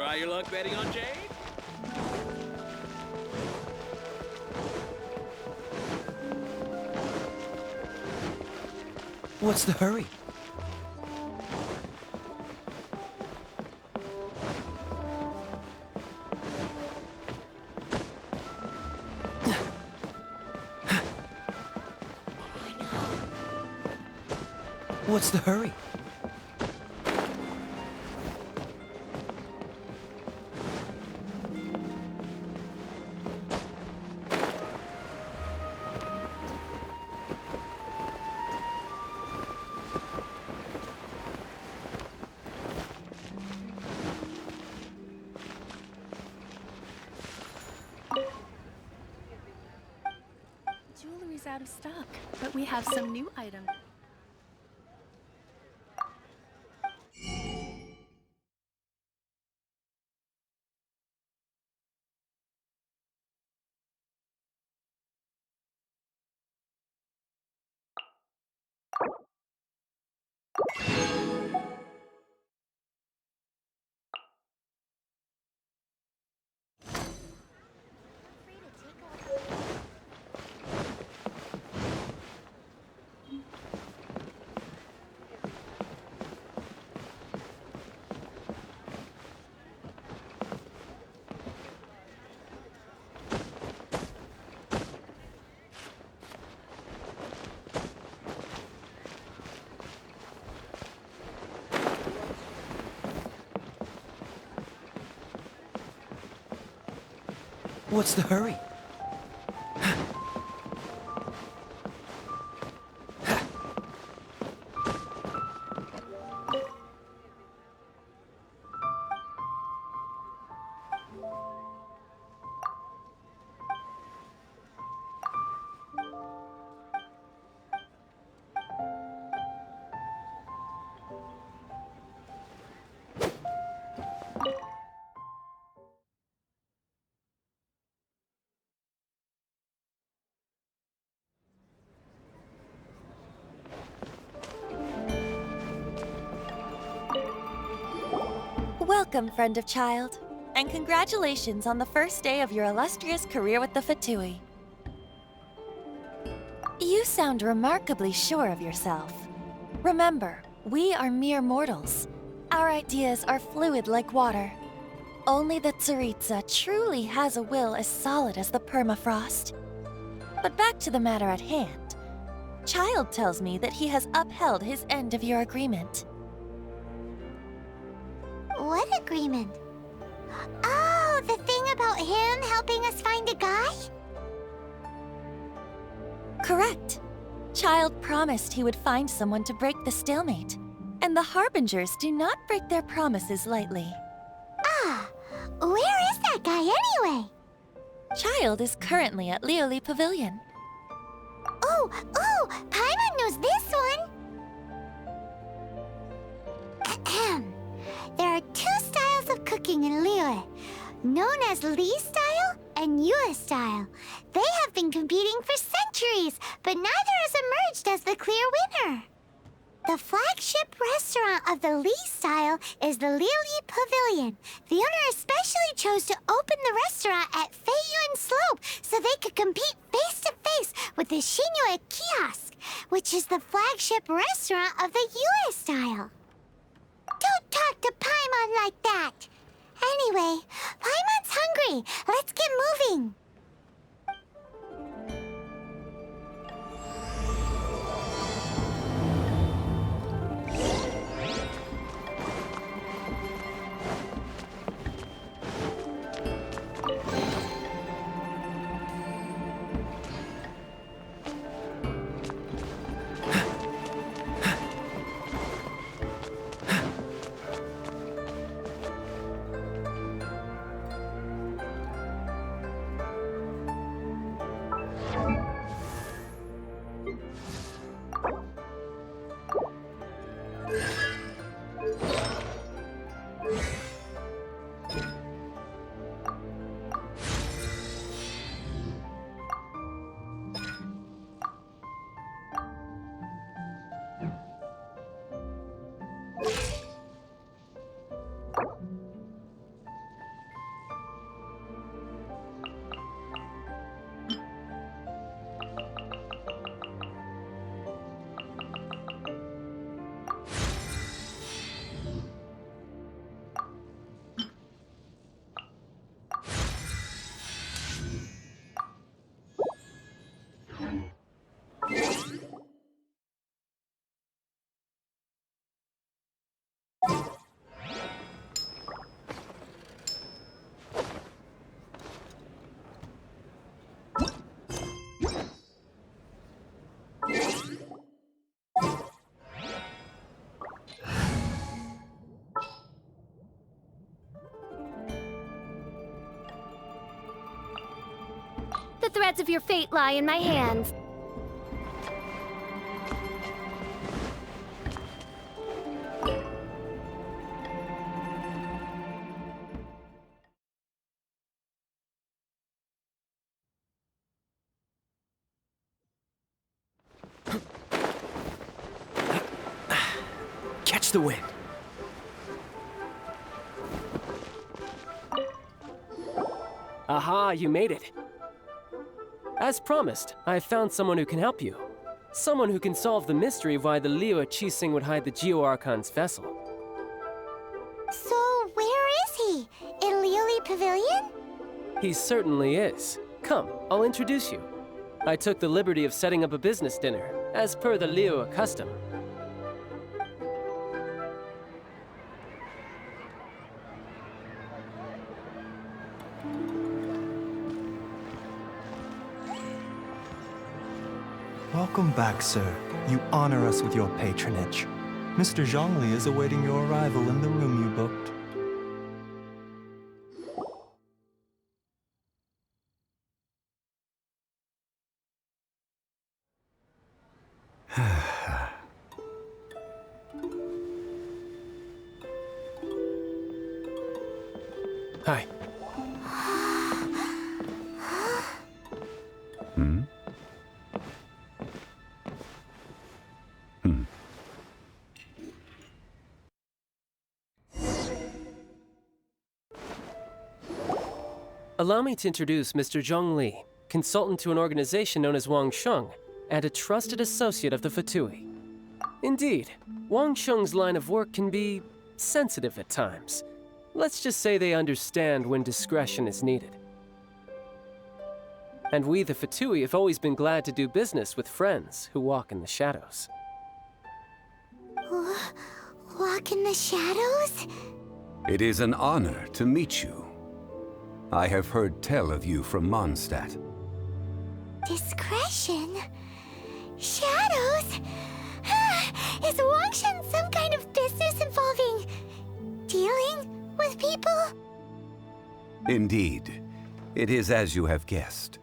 Try your luck betting on Jade? What's the hurry? What's the hurry? Jewelry's out of stock, but we have some new items. What's the hurry? Welcome, friend of child, and congratulations on the first day of your illustrious career with the Fatui. You sound remarkably sure of yourself. Remember, we are mere mortals. Our ideas are fluid like water. Only the Tsaritsa truly has a will as solid as the permafrost. But back to the matter at hand. Child tells me that he has upheld his end of your agreement. What agreement? Oh, the thing about him helping us find a guy? Correct. Child promised he would find someone to break the stalemate. And the Harbingers do not break their promises lightly. Ah, where is that guy anyway? Child is currently at Lioli Pavilion. Oh, Paimon knows this one! Ahem. There are two styles of cooking in Liyue, known as Li style and Yue style. They have been competing for centuries, but neither has emerged as the clear winner. The flagship restaurant of the Li style is the Lioli Pavilion. The owner especially chose to open the restaurant at Feiyun Slope so they could compete face to face with the Shinue Kiosk, which is the flagship restaurant of the Yue style. Don't talk to Paimon like that! Anyway, Paimon's hungry. Let's get moving. The threads of your fate lie in my hands. Catch the wind. Aha, you made it. As promised, I found someone who can help you. Someone who can solve the mystery of why the Liyue Qixing would hide the Geo Archon's vessel. So, where is he? In Liyue Pavilion? He certainly is. Come, I'll introduce you. I took the liberty of setting up a business dinner, as per the Liyue custom. Welcome back, sir. You honor us with your patronage. Mr. Zhongli is awaiting your arrival in the room you booked. Hi. Allow me to introduce Mr. Zhong Li, consultant to an organization known as Wang Sheng, and a trusted associate of the Fatui. Indeed, Wang Sheng's line of work can be sensitive at times. Let's just say they understand when discretion is needed. And we, the Fatui, have always been glad to do business with friends who walk in the shadows. Walk in the shadows? It is an honor to meet you. I have heard tell of you from Mondstadt. Discretion? Shadows? Is Wangshan some kind of business involving dealing with people? Indeed. It is as you have guessed.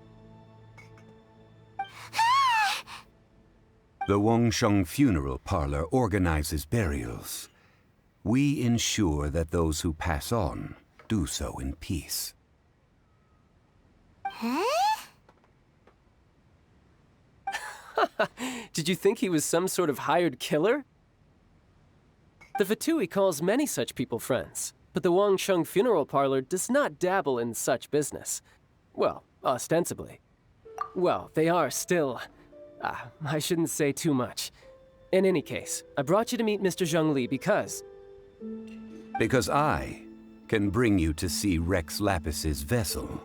The Wangsheng Funeral Parlor organizes burials. We ensure that those who pass on do so in peace. Huh? Did you think he was some sort of hired killer? The Fatui calls many such people friends, but the Wangsheng Funeral Parlor does not dabble in such business. Well, ostensibly. Well, they are still... I shouldn't say too much. In any case, I brought you to meet Mr. Zhong Li because... Because I can bring you to see Rex Lapis's vessel.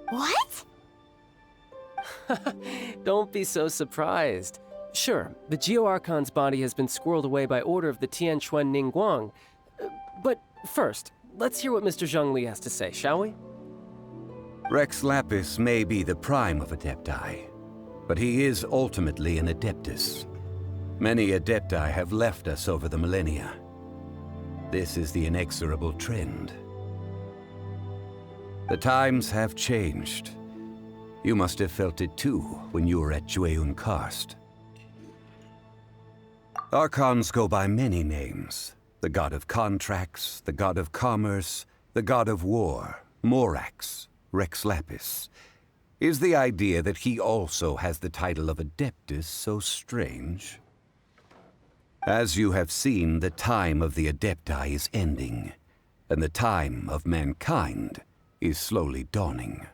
What? Don't be so surprised. Sure, the Geo Archon's body has been squirreled away by order of the Tianquan Ningguang. But first, let's hear what Mr. Zhong Li has to say, shall we? Rex Lapis may be the prime of Adepti, but he is ultimately an Adeptus. Many Adepti have left us over the millennia. This is the inexorable trend. The times have changed. You must have felt it too when you were at Jueyun Karst. Archons go by many names. The god of contracts, the god of commerce, the god of war, Morax, Rex Lapis. Is the idea that he also has the title of Adeptus so strange? As you have seen, the time of the Adepti is ending, and the time of mankind is slowly dawning.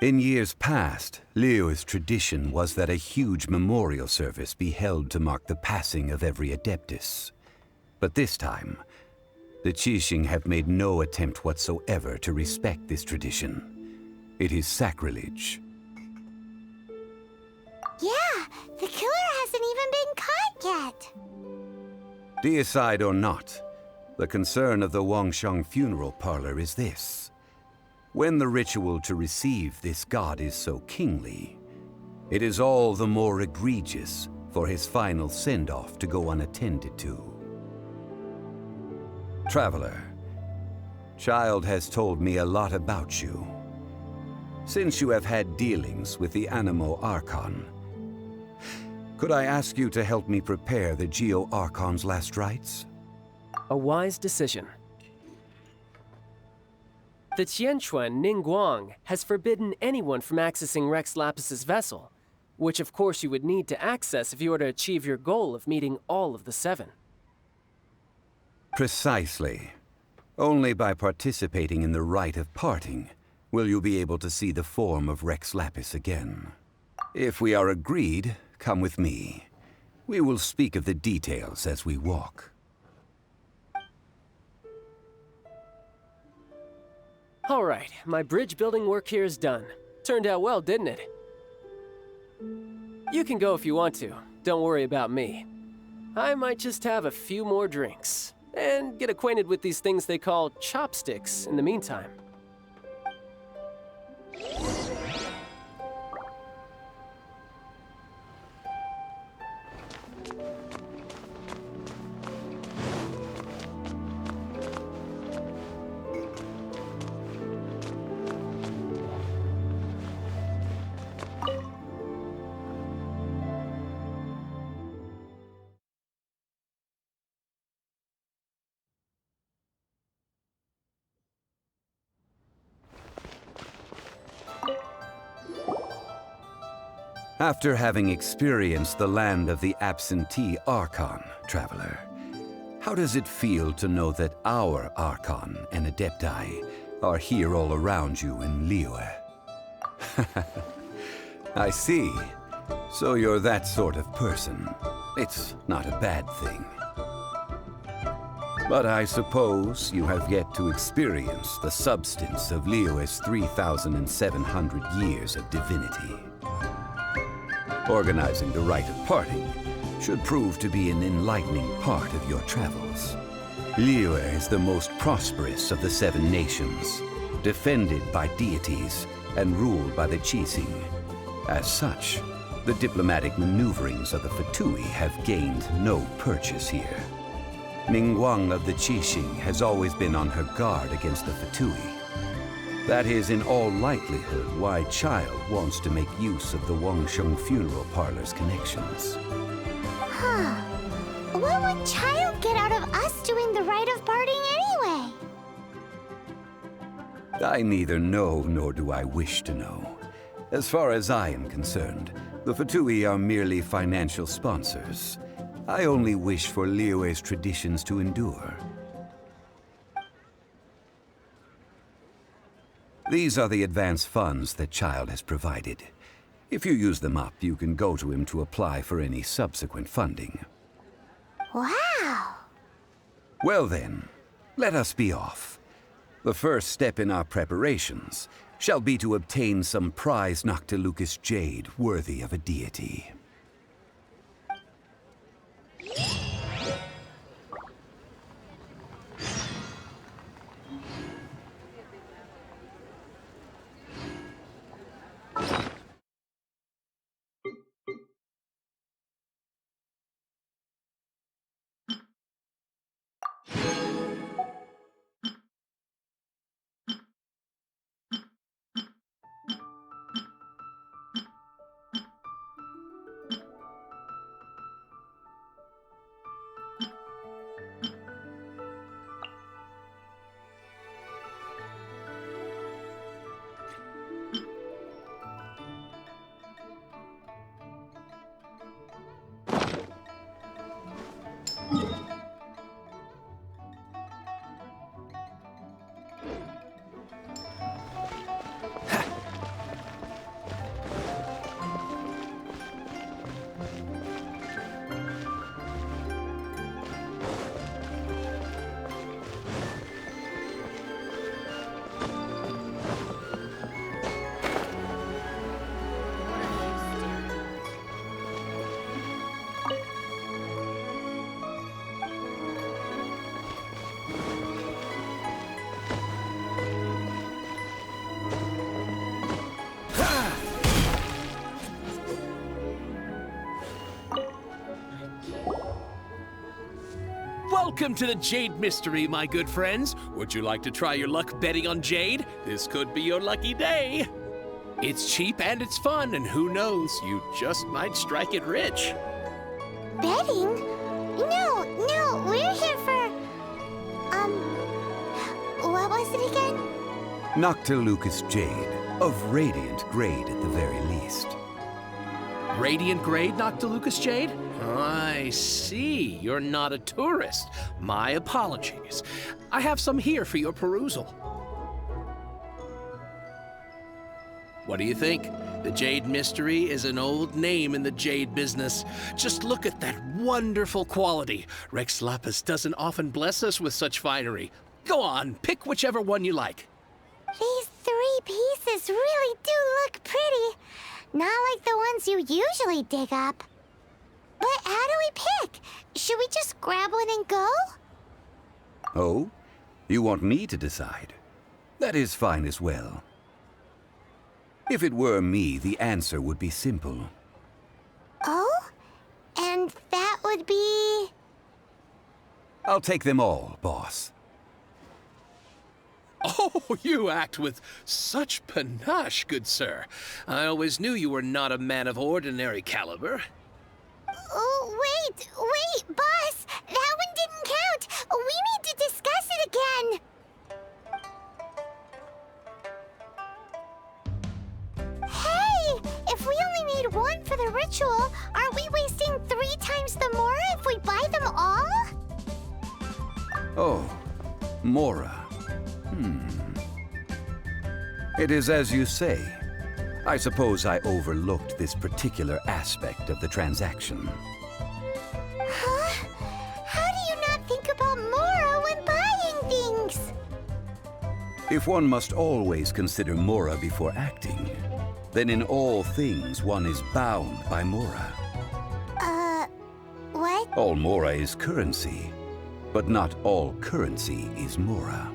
In years past, Liyue's tradition was that a huge memorial service be held to mark the passing of every Adeptus. But this time, the Qixing have made no attempt whatsoever to respect this tradition. It is sacrilege. Yeah, the killer hasn't even been caught yet. Deicide or not, the concern of the Wangsheng Funeral Parlor is this. When the ritual to receive this god is so kingly, it is all the more egregious for his final send-off to go unattended to. Traveler, Child has told me a lot about you. since you have had dealings with the Animo Archon. Could I ask you to help me prepare the Geo Archon's last rites? A wise decision. The Tianquan Ningguang has forbidden anyone from accessing Rex Lapis's vessel, which of course you would need to access if you were to achieve your goal of meeting all of the 7. Precisely. Only by participating in the rite of parting will you be able to see the form of Rex Lapis again. If we are agreed, come with me. We will speak of the details as we walk. All right, my bridge building work here is done. Turned out well, didn't it? You can go if you want to. Don't worry about me. I might just have a few more drinks and get acquainted with these things they call chopsticks in the meantime. After having experienced the land of the absentee Archon, traveler, how does it feel to know that our Archon and Adepti are here all around you in Liyue? I see. So you're that sort of person. It's not a bad thing. But I suppose you have yet to experience the substance of Liyue's 3,700 years of divinity. Organizing the rite of parting should prove to be an enlightening part of your travels. Liyue is the most prosperous of the 7 nations, defended by deities and ruled by the Qixing. As such, the diplomatic maneuverings of the Fatui have gained no purchase here. Ningguang of the Qixing has always been on her guard against the Fatui. That is in all likelihood why Child wants to make use of the Wangsheng funeral parlor's connections. Huh. What would Child get out of us doing the rite of parting anyway? I neither know nor do I wish to know. As far as I am concerned, the Fatui are merely financial sponsors. I only wish for Liyue's traditions to endure. These are the advance funds that Child has provided. If you use them up, you can go to him to apply for any subsequent funding. Wow! Well then, let us be off. The first step in our preparations shall be to obtain some prized Noctilucous jade worthy of a deity. Welcome to the Jade Mystery, my good friends. Would you like to try your luck betting on Jade? This could be your lucky day. It's cheap and it's fun, and who knows, you just might strike it rich. Betting? No, we're here for... what was it again? Noctilucous jade, of radiant grade at the very least. Radiant grade, Noctilucous jade? I see. You're not a tourist. My apologies. I have some here for your perusal. What do you think? The Jade Mystery is an old name in the jade business. Just look at that wonderful quality. Rex Lapis doesn't often bless us with such finery. Go on, pick whichever one you like. These 3 pieces really do look pretty. Not like the ones you usually dig up. But how do we pick? Should we just grab one and go? Oh? You want me to decide? That is fine as well. If it were me, the answer would be simple. Oh? And that would be... I'll take them all, boss. Oh, you act with such panache, good sir. I always knew you were not a man of ordinary caliber. Oh, wait, boss! That one didn't count! We need to discuss it again! Hey! If we only need one for the ritual, aren't we wasting 3 times the Mora if we buy them all? Oh, Mora. It is as you say. I suppose I overlooked this particular aspect of the transaction. Huh? How do you not think about Mora when buying things? If one must always consider Mora before acting, then in all things one is bound by Mora. What? All Mora is currency, but not all currency is Mora.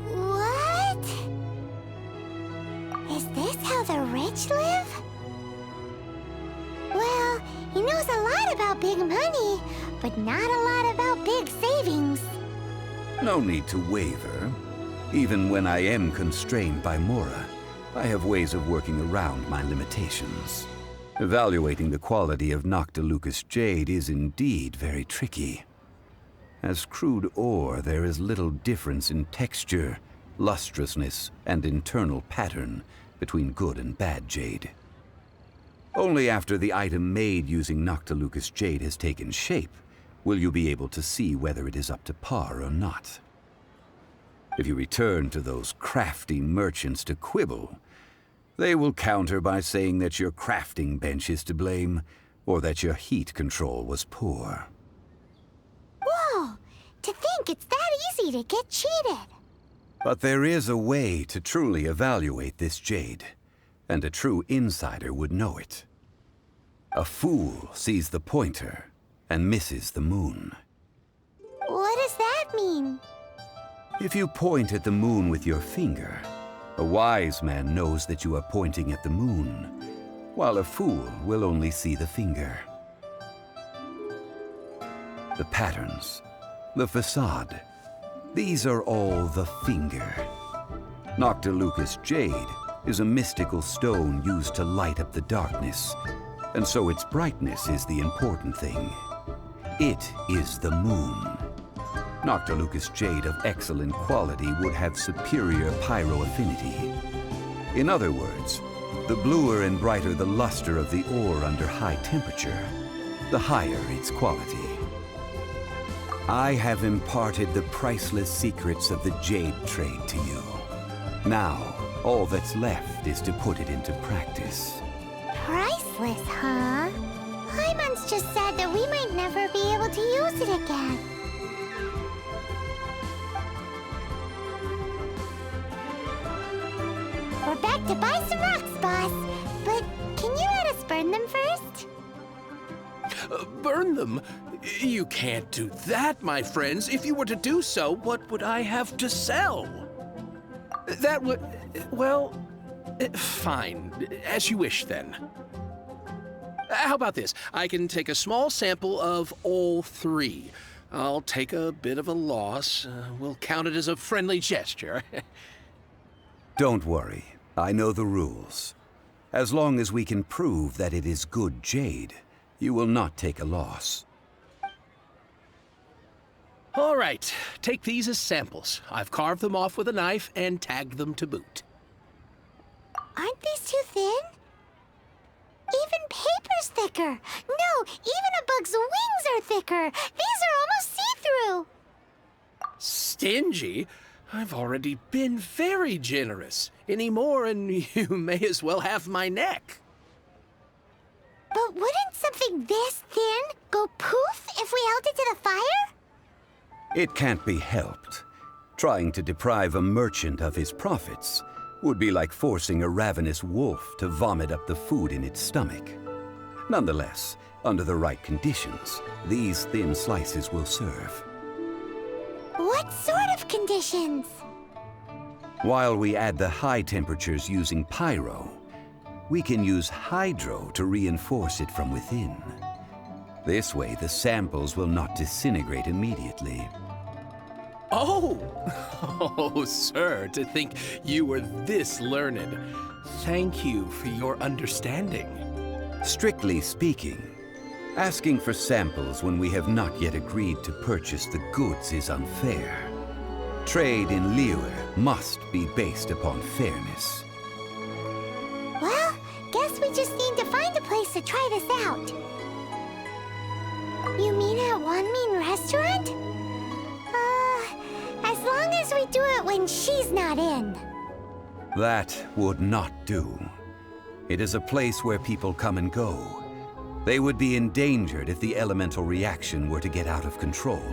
What? Is this how the rich live? Well, he knows a lot about big money, but not a lot about big savings. No need to waver. Even when I am constrained by Mora, I have ways of working around my limitations. Evaluating the quality of Noctilucous jade is indeed very tricky. As crude ore, there is little difference in texture, lustrousness, and internal pattern between good and bad jade. Only after the item made using Noctilucous jade has taken shape will you be able to see whether it is up to par or not. If you return to those crafty merchants to quibble, they will counter by saying that your crafting bench is to blame, or that your heat control was poor. Whoa! To think it's that easy to get cheated! But there is a way to truly evaluate this jade, and a true insider would know it. A fool sees the pointer and misses the moon. What does that mean? If you point at the moon with your finger, a wise man knows that you are pointing at the moon, while a fool will only see the finger. The patterns, the facade, these are all the finger. Noctilucous jade is a mystical stone used to light up the darkness, and so its brightness is the important thing. It is the moon. Noctilucous jade of excellent quality would have superior pyro-affinity. In other words, the bluer and brighter the luster of the ore under high temperature, the higher its quality. I have imparted the priceless secrets of the jade trade to you. Now, all that's left is to put it into practice. Priceless, huh? Hyman's just said that we might never be able to use it again. We're back to buy some rocks, boss. But can you let us burn them first? Burn them? You can't do that, my friends. If you were to do so, what would I have to sell? That would... well... fine. As you wish, then. How about this? I can take a small sample of all 3. I'll take a bit of a loss. We'll count it as a friendly gesture. Don't worry. I know the rules. As long as we can prove that it is good jade, you will not take a loss. All right, take these as samples. I've carved them off with a knife and tagged them to boot. Aren't these too thin? Even paper's thicker. No, even a bug's wings are thicker. These are almost see-through. Stingy? I've already been very generous. Any more and you may as well have my neck. But wouldn't something this thin go poof if we held it to the fire? It can't be helped. Trying to deprive a merchant of his profits would be like forcing a ravenous wolf to vomit up the food in its stomach. Nonetheless, under the right conditions, these thin slices will serve. What sort of conditions? While we add the high temperatures using pyro, we can use hydro to reinforce it from within. This way, the samples will not disintegrate immediately. Oh! Oh, sir, to think you were this learned. Thank you for your understanding. Strictly speaking, asking for samples when we have not yet agreed to purchase the goods is unfair. Trade in Liyue must be based upon fairness. Well, guess we just need to find a place to try this out. You mean at Wanmin Restaurant? As long as we do it when she's not in. That would not do. It is a place where people come and go. They would be endangered if the elemental reaction were to get out of control.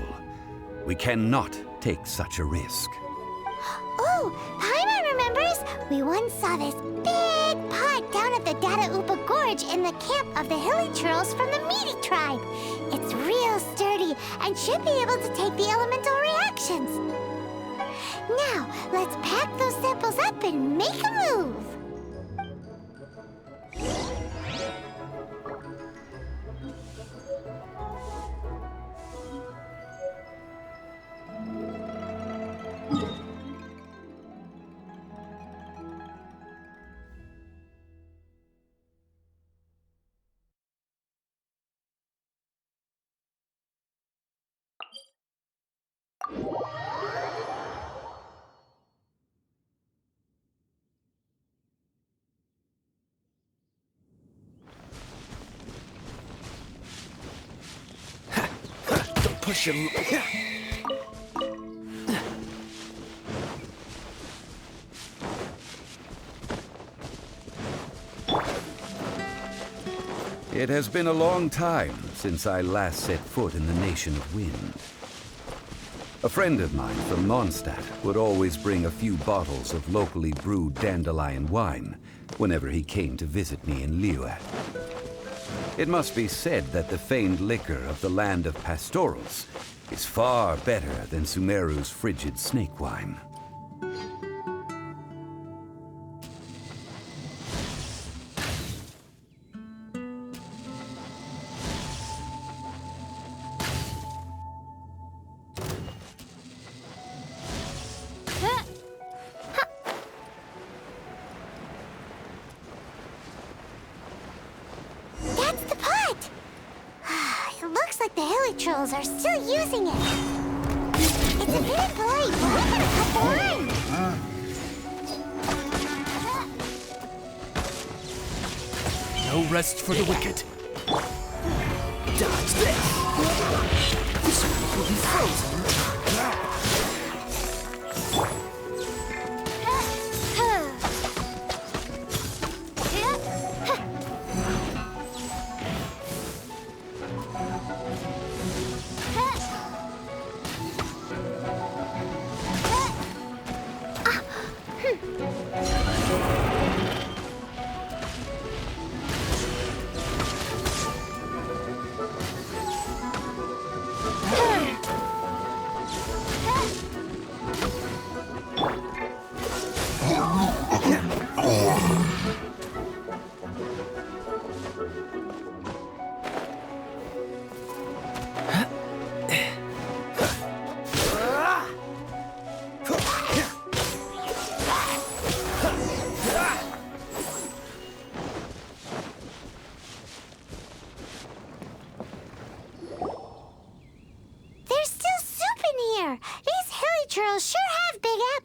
We cannot take such a risk. Oh, Paimon remembers! We once saw this big pot down at the Data Upa Gorge in the camp of the hilly churls from the Meaty tribe. It's real sturdy and should be able to take the elemental reactions. Now, let's pack those samples up and make a move! Push him. It has been a long time since I last set foot in the Nation of Wind. A friend of mine from Mondstadt would always bring a few bottles of locally brewed dandelion wine whenever he came to visit me in Liyue. It must be said that the famed liquor of the land of pastorals is far better than Sumeru's frigid snake wine. Are still using it. It's a bit impolite, but I'm gonna cut the line. No rest for the wicked. Dodge this. This will be frozen.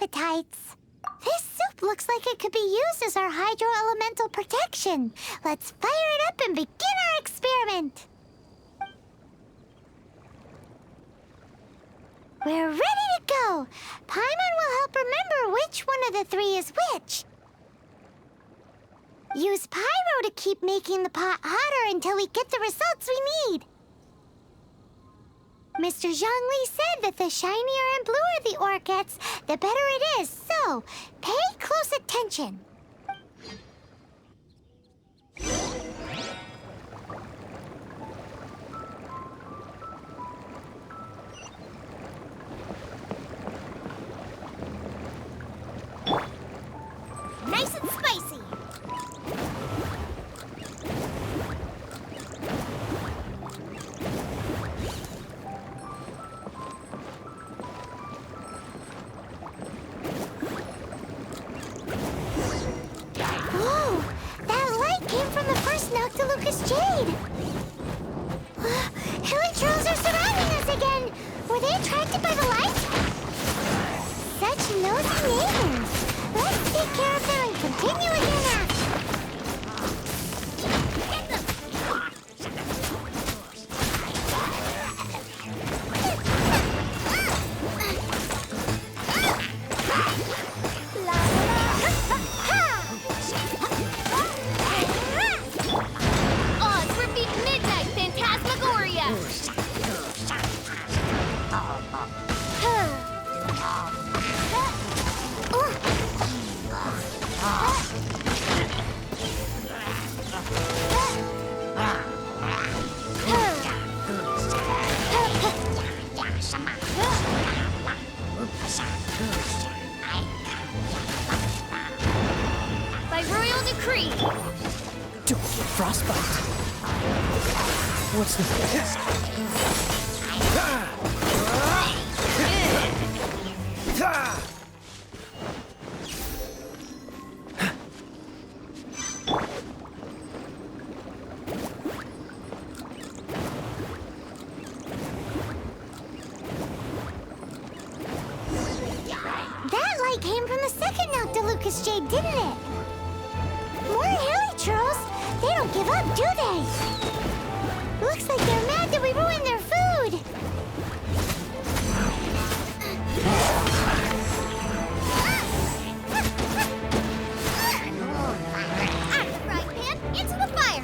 appetites. This soup looks like it could be used as our hydro-elemental protection. Let's fire it up and begin our experiment. We're ready to go. Paimon will help remember which one of the three is which. Use pyro to keep making the pot hotter until we get the results we need. Mr. Zhongli said that the shinier and bluer the ore gets, the better it is, so pay close attention. Nice and spicy. Whoa! That light came from the first Noctilucous Jade! Hilichurls are surrounding us again! Were they attracted by the light? Such nosy neighbors! Let's take care of them and continue with your nap! Get them! Odds repeat midnight phantasmagoria! By royal decree! Frostbite. What's this? That light came from the second Noctilucous Jade, didn't it? More Hilichurls! They don't give up, do they? Looks like they're mad that we ruined their food! Out of the frying pan, into the fire!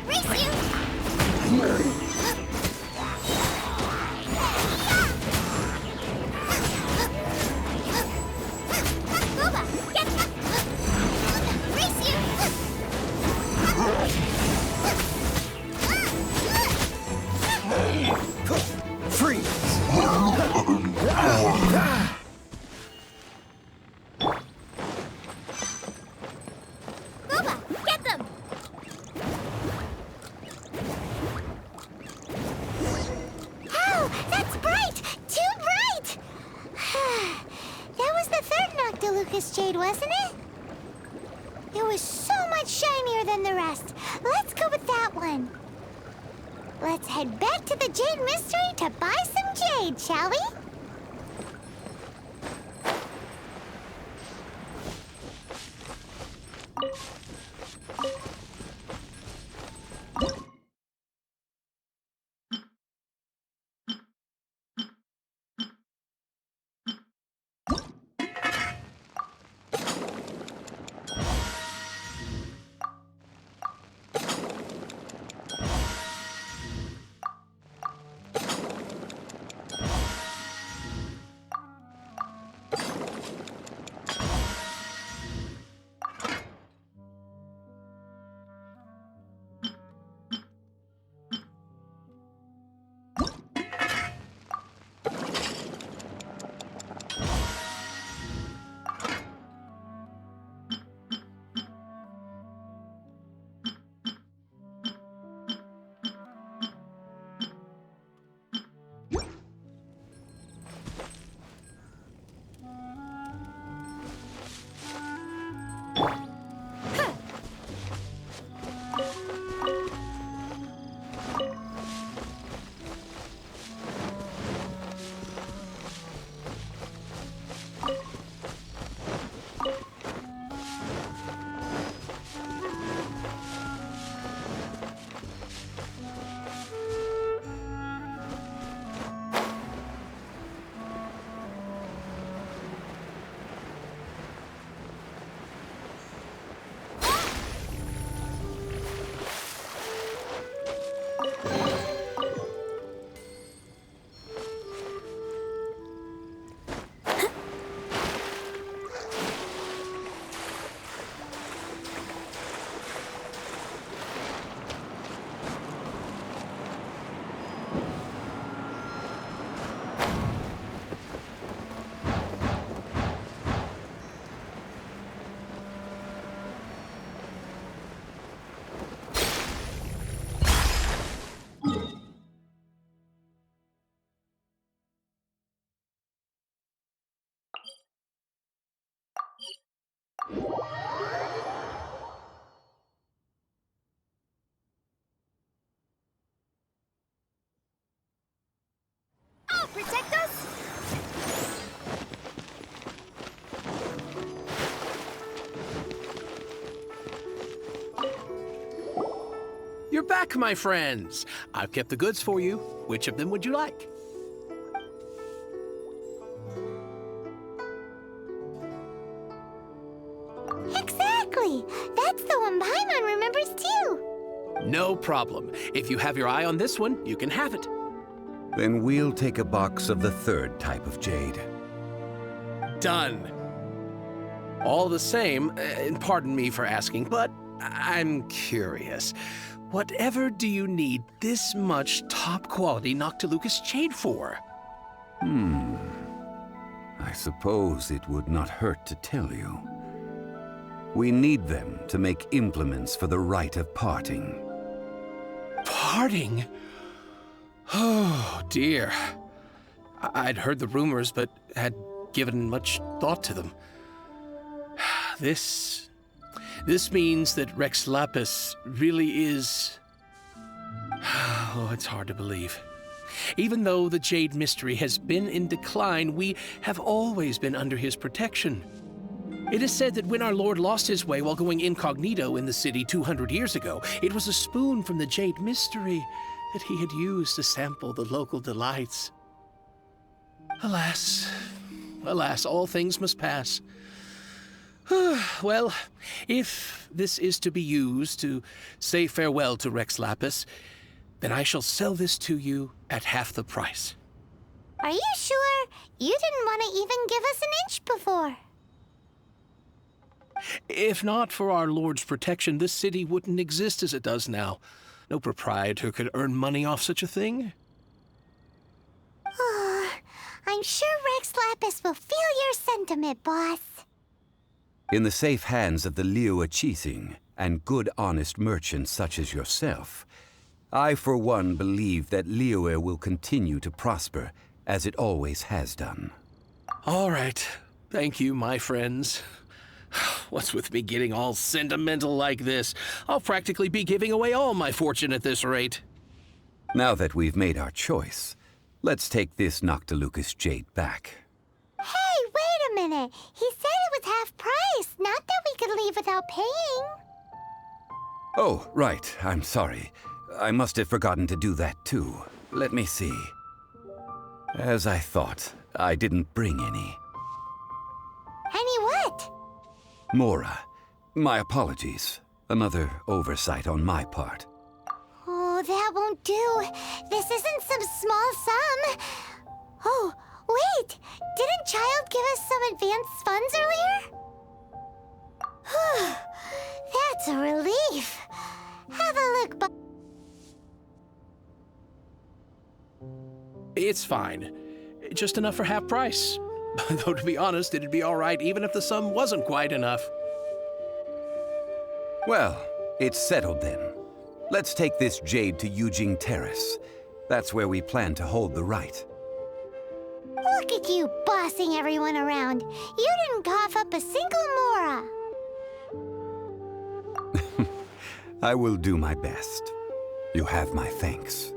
Race you! Boba, get race you! Freeze! Boba, get them! Oh, that's bright! Too bright! That was the third Noctilucous Jade, wasn't it? It was so much shinier than the rest. Let's go with that one. Let's head back to the Jade Mystery to buy some jade, shall we? I'll protect us! You're back, my friends. I've kept the goods for you. Which of them would you like? Exactly! That's the one Paimon remembers too! No problem. If you have your eye on this one, you can have it. Then we'll take a box of the third type of jade. Done. All the same, and pardon me for asking, but I'm curious. Whatever do you need this much top-quality Noctilucous jade for? I suppose it would not hurt to tell you. We need them to make implements for the rite of parting. Parting? Oh, dear. I'd heard the rumors, but had given much thought to them. This means that Rex Lapis really is... Oh, it's hard to believe. Even though the Jade Mystery has been in decline, we have always been under his protection. It is said that when our Lord lost his way while going incognito in the city 200 years ago, it was a spoon from the Jade Mystery that he had used to sample the local delights. Alas, alas, all things must pass. Well, if this is to be used to say farewell to Rex Lapis, then I shall sell this to you at half the price. Are you sure? You didn't want to even give us an inch before. If not for our Lord's protection, this city wouldn't exist as it does now. No proprietor could earn money off such a thing. I'm sure Rex Lapis will feel your sentiment, boss. In the safe hands of the Liyue Qixing and good honest merchants such as yourself, I for one believe that Liyue will continue to prosper as it always has done. All right. Thank you, my friends. What's with me getting all sentimental like this? I'll practically be giving away all my fortune at this rate. Now that we've made our choice, let's take this Noctilucous jade back. Hey, wait a minute. He said it was half price, not that we could leave without paying. Oh, right. I'm sorry. I must have forgotten to do that too. Let me see. As I thought, I didn't bring any. Any what? Mora, my apologies. Another oversight on my part. Oh, that won't do. This isn't some small sum. Oh, wait. Didn't Child give us some advanced funds earlier? That's a relief. Have a look, It's fine. Just enough for half price. Though, to be honest, it'd be all right even if the sum wasn't quite enough. Well, it's settled then. Let's take this jade to Yujing Terrace. That's where we plan to hold the rite. Look at you bossing everyone around. You didn't cough up a single mora. I will do my best. You have my thanks.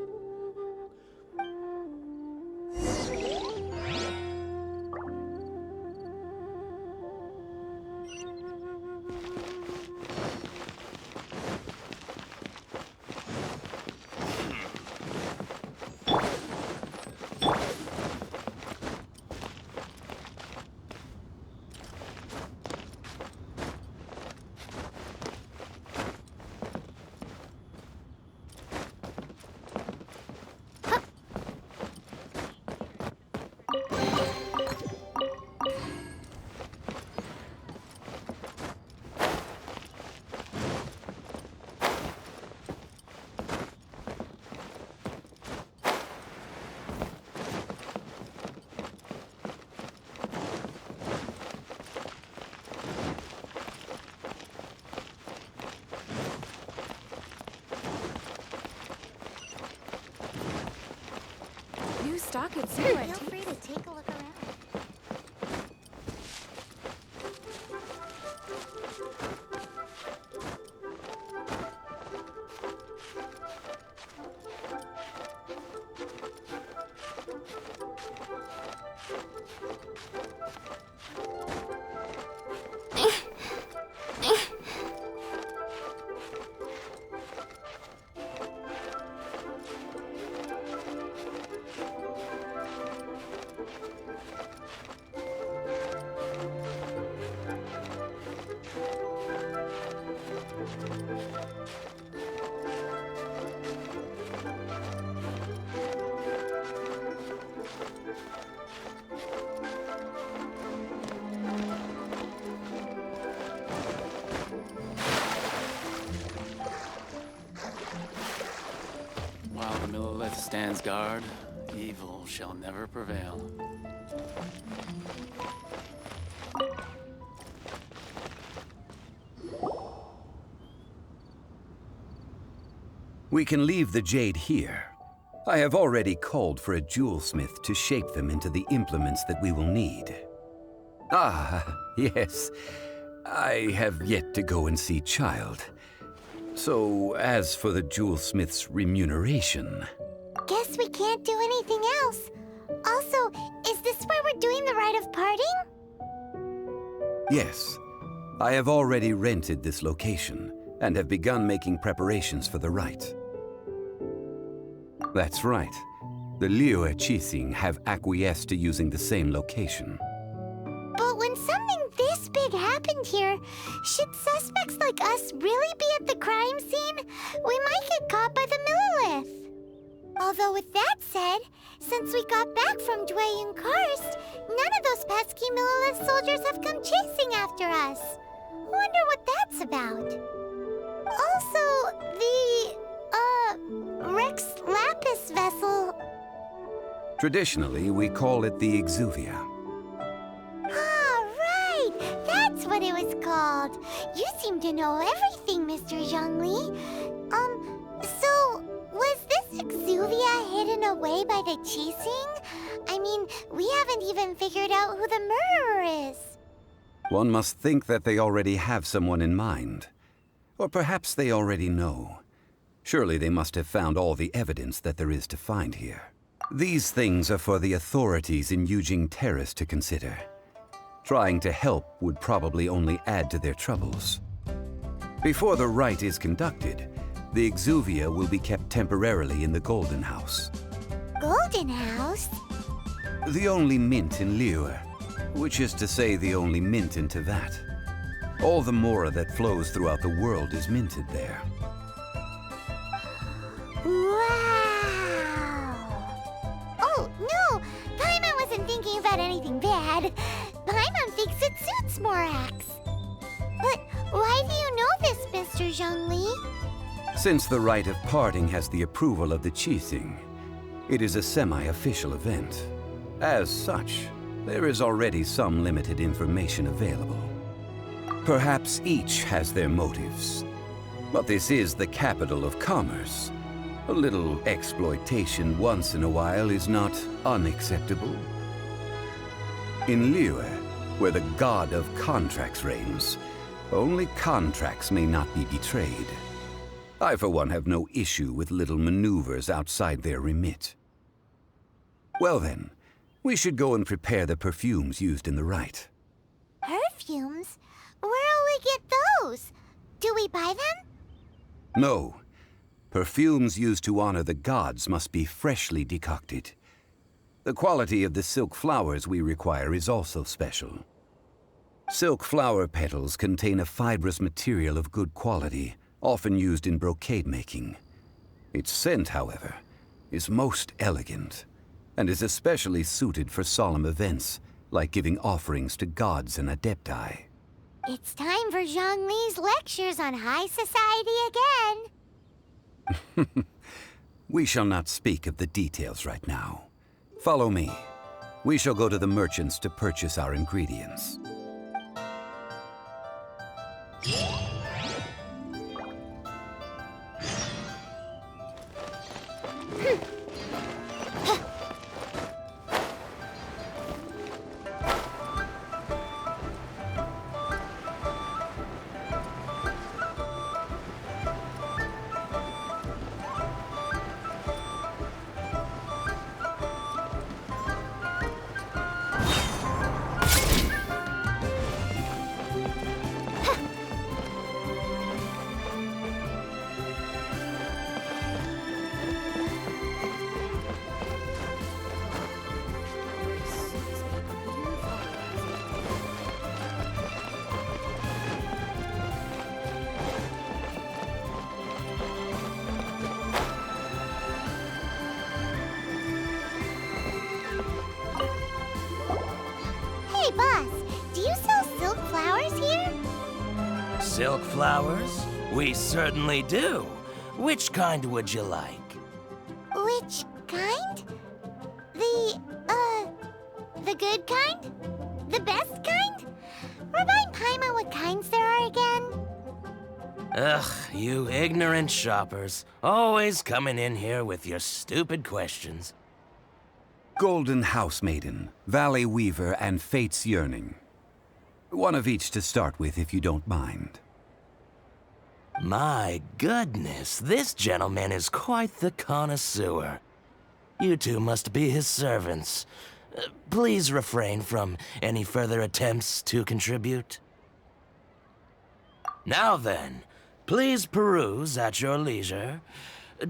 New stock at Feel Zero. free to take a look around. While the Millilith stands guard, evil shall never prevail. We can leave the jade here. I have already called for a jewelsmith to shape them into the implements that we will need. Ah, yes. I have yet to go and see Child. So, as for the jewelsmith's remuneration... Guess we can't do anything else. Also, is this where we're doing the rite of parting? Yes. I have already rented this location, and have begun making preparations for the rite. That's right. The Liyue Qixing have acquiesced to using the same location. But when something this big happened here, should suspects like us really be at the crime scene? We might get caught by the Millilith. Although with that said, since we got back from Dwayun Karst, none of those pesky Millilith soldiers have come chasing after us. Wonder what that's about. Also, the, Rex Lapis vessel. Traditionally, we call it the Exuvia. Ah, right! That's what it was called. You seem to know everything, Mr. Zhongli. So, was this Exuvia hidden away by the Qixing? I mean, we haven't even figured out who the murderer is. One must think that they already have someone in mind. Or perhaps they already know. Surely they must have found all the evidence that there is to find here. These things are for the authorities in Yujing Terrace to consider. Trying to help would probably only add to their troubles. Before the rite is conducted, the Exuvia will be kept temporarily in the Golden House. Golden House? The only mint in Liyue, which is to say the only mint in Tevat. All the mora that flows throughout the world is minted there. Wow! Oh, no! Paimon wasn't thinking about anything bad. Paimon thinks it suits Morax. But why do you know this, Mr. Zhongli? Since the rite of parting has the approval of the Qixing, it is a semi-official event. As such, there is already some limited information available. Perhaps each has their motives. But this is the capital of commerce. A little exploitation once in a while is not unacceptable. In Liyue, where the god of contracts reigns, only contracts may not be betrayed. I, for one, have no issue with little maneuvers outside their remit. Well then, we should go and prepare the perfumes used in the rite. Perfumes? Where'll we get those? Do we buy them? No. Perfumes used to honor the gods must be freshly decocted. The quality of the silk flowers we require is also special. Silk flower petals contain a fibrous material of good quality, often used in brocade making. Its scent, however, is most elegant, and is especially suited for solemn events, like giving offerings to gods and adepti. It's time for Zhongli's lectures on high society again. We shall not speak of the details right now. Follow me. We shall go to the merchants to purchase our ingredients. Hey, boss, do you sell silk flowers here? Silk flowers? We certainly do. Which kind would you like? Which kind? The good kind? The best kind? Remind Paimon what kinds there are again. Ugh, you ignorant shoppers. Always coming in here with your stupid questions. Golden House Maiden, Valley Weaver, and Fate's Yearning. One of each to start with, if you don't mind. My goodness, this gentleman is quite the connoisseur. You two must be his servants. Please refrain from any further attempts to contribute. Now then, please peruse at your leisure.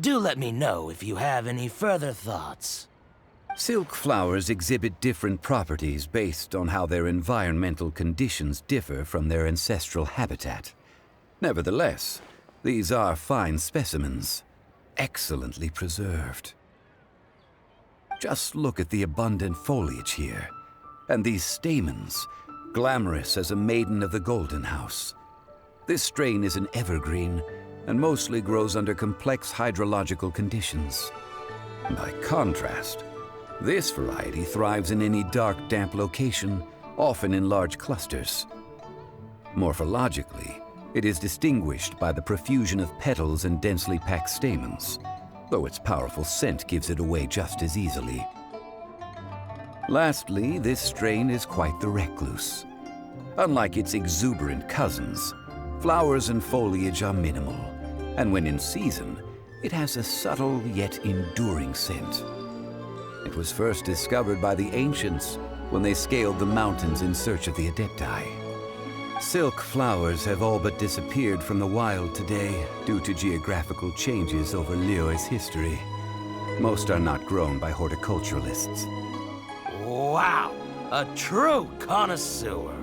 Do let me know if you have any further thoughts. Silk flowers exhibit different properties based on how their environmental conditions differ from their ancestral habitat. Nevertheless, these are fine specimens, excellently preserved. Just look at the abundant foliage here, and these stamens, glamorous as a maiden of the Golden House. This strain is an evergreen, and mostly grows under complex hydrological conditions. By contrast, this variety thrives in any dark, damp location, often in large clusters. Morphologically, it is distinguished by the profusion of petals and densely packed stamens, though its powerful scent gives it away just as easily. Lastly, this strain is quite the recluse. Unlike its exuberant cousins, flowers and foliage are minimal, and when in season, it has a subtle yet enduring scent. It was first discovered by the ancients when they scaled the mountains in search of the adepti. Silk flowers have all but disappeared from the wild today due to geographical changes over Liyue's history. Most are not grown by horticulturalists. Wow, a true connoisseur.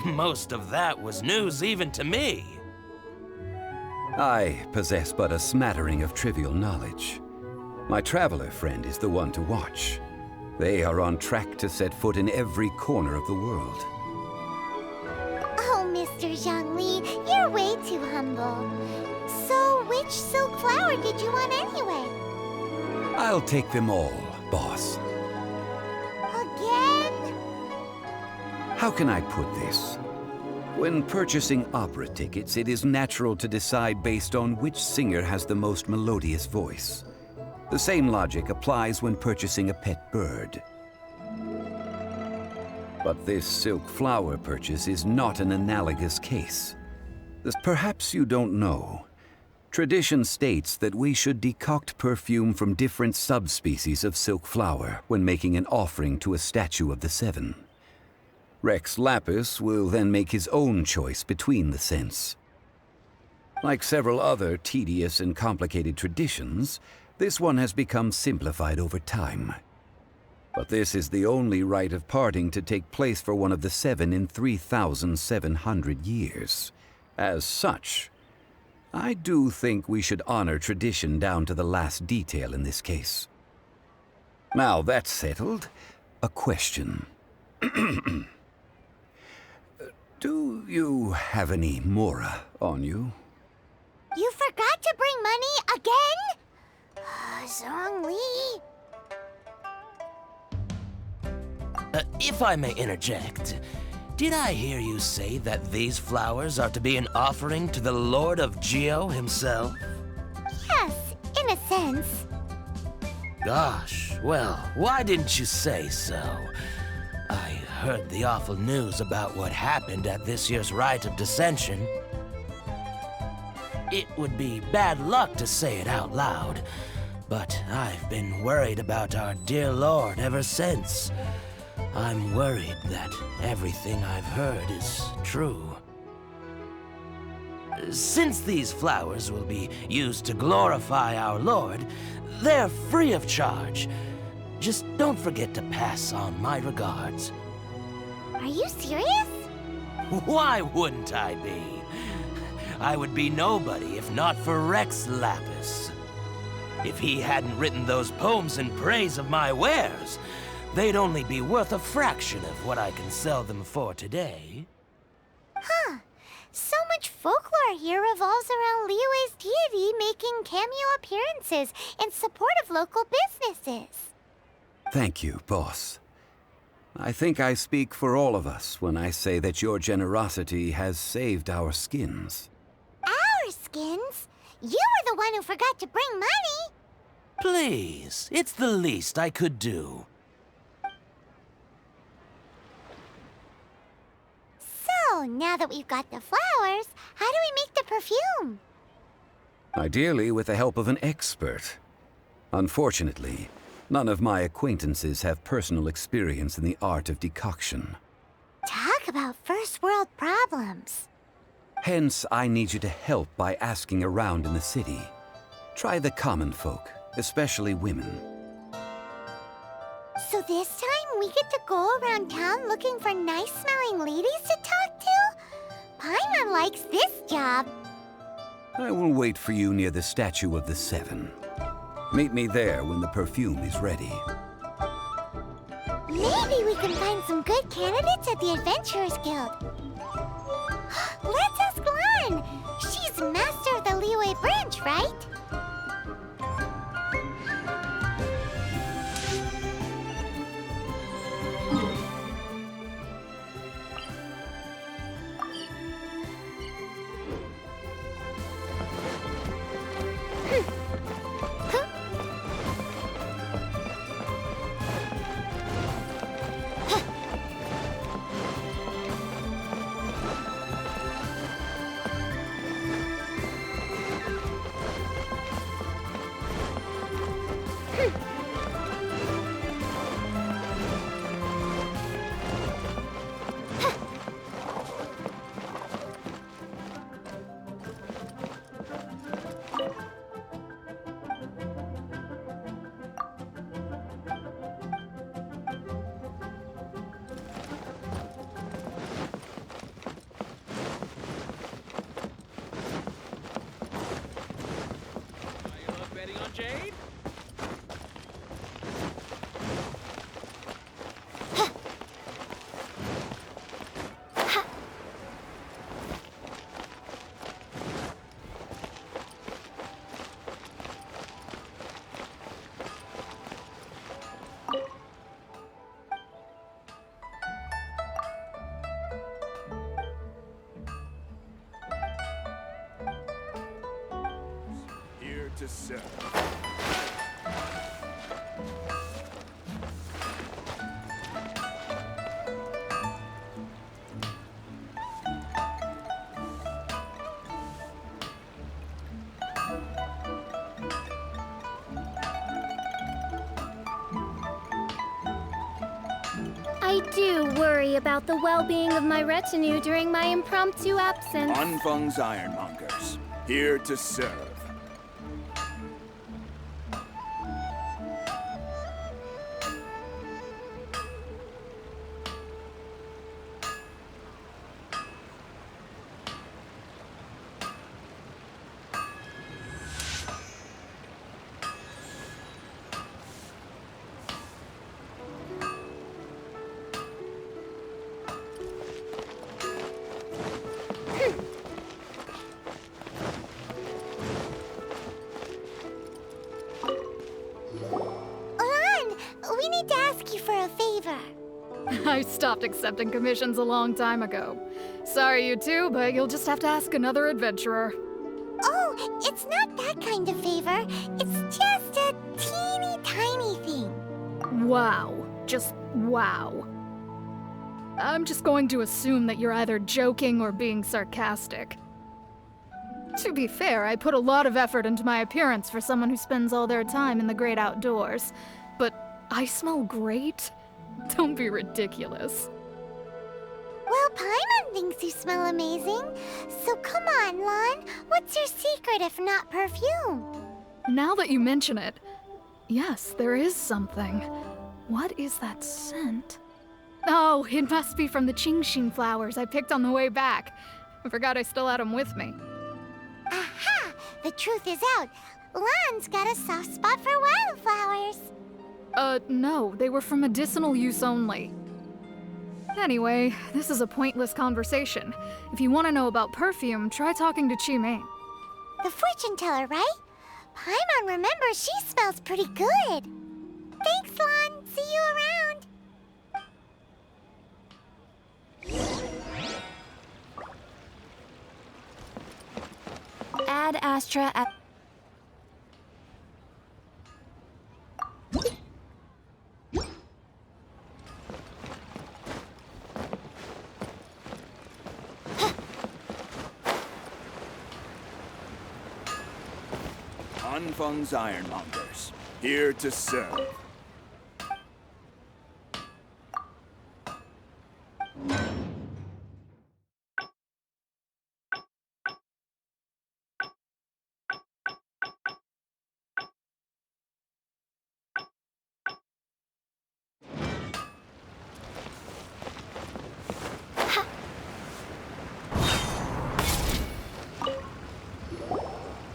Most of that was news even to me. I possess but a smattering of trivial knowledge. My traveler friend is the one to watch. They are on track to set foot in every corner of the world. Oh, Mr. Zhongli, you're way too humble. So, which silk flower did you want anyway? I'll take them all, boss. Again? How can I put this? When purchasing opera tickets, it is natural to decide based on which singer has the most melodious voice. The same logic applies when purchasing a pet bird. But this silk flower purchase is not an analogous case. Perhaps you don't know. Tradition states that we should decoct perfume from different subspecies of silk flower when making an offering to a statue of the seven. Rex Lapis will then make his own choice between the scents. Like several other tedious and complicated traditions, this one has become simplified over time. But this is the only rite of parting to take place for one of the seven in 3,700 years. As such, I do think we should honor tradition down to the last detail in this case. Now that's settled, a question. Do you have any mora on you? You forgot to bring money again? Zhongli. If I may interject, did I hear you say that these flowers are to be an offering to the Lord of Geo himself? Yes, in a sense. Gosh, well, why didn't you say so? I heard the awful news about what happened at this year's Rite of Dissension. It would be bad luck to say it out loud, but I've been worried about our dear Lord ever since. I'm worried that everything I've heard is true. Since these flowers will be used to glorify our Lord, they're free of charge. Just don't forget to pass on my regards. Are you serious? Why wouldn't I be? I would be nobody if not for Rex Lapis. If he hadn't written those poems in praise of my wares, they'd only be worth a fraction of what I can sell them for today. Huh. So much folklore here revolves around Liyue's deity making cameo appearances in support of local businesses. Thank you, boss. I think I speak for all of us when I say that your generosity has saved our skins. Our skins? You were the one who forgot to bring money! Please, it's the least I could do. So, now that we've got the flowers, how do we make the perfume? Ideally with the help of an expert. Unfortunately, none of my acquaintances have personal experience in the art of decoction. Talk about first world problems. Hence, I need you to help by asking around in the city. Try the common folk, especially women. So this time we get to go around town looking for nice-smelling ladies to talk to? Paimon likes this job. I will wait for you near the statue of the Seven. Meet me there when the perfume is ready. Maybe we can find some good candidates at the Adventurers Guild. Let's ask Lan. She's master of the Liyue branch, right? To serve. do worry about the well-being of my retinue during my impromptu absence. Anfang's ironmongers, here to serve. We need to ask you for a favor. I stopped accepting commissions a long time ago. Sorry, you two, but you'll just have to ask another adventurer. Oh, it's not that kind of favor. It's just a teeny tiny thing. Wow. Just wow. I'm just going to assume that you're either joking or being sarcastic. To be fair, I put a lot of effort into my appearance for someone who spends all their time in the great outdoors. But I smell great? Don't be ridiculous. Well, Paimon thinks you smell amazing. So come on, Lon. What's your secret if not perfume? Now that you mention it, yes, there is something. What is that scent? Oh, it must be from the Qingshin flowers I picked on the way back. I forgot I still had them with me. Aha! The truth is out. Lon's got a soft spot for wildflowers. No, they were for medicinal use only. Anyway, this is a pointless conversation. If you want to know about perfume, try talking to Qimei. The fortune teller, right? Paimon remembers she smells pretty good. Thanks, Lon. See you around. Ad Astra at... Anfang's ironmongers, here to serve.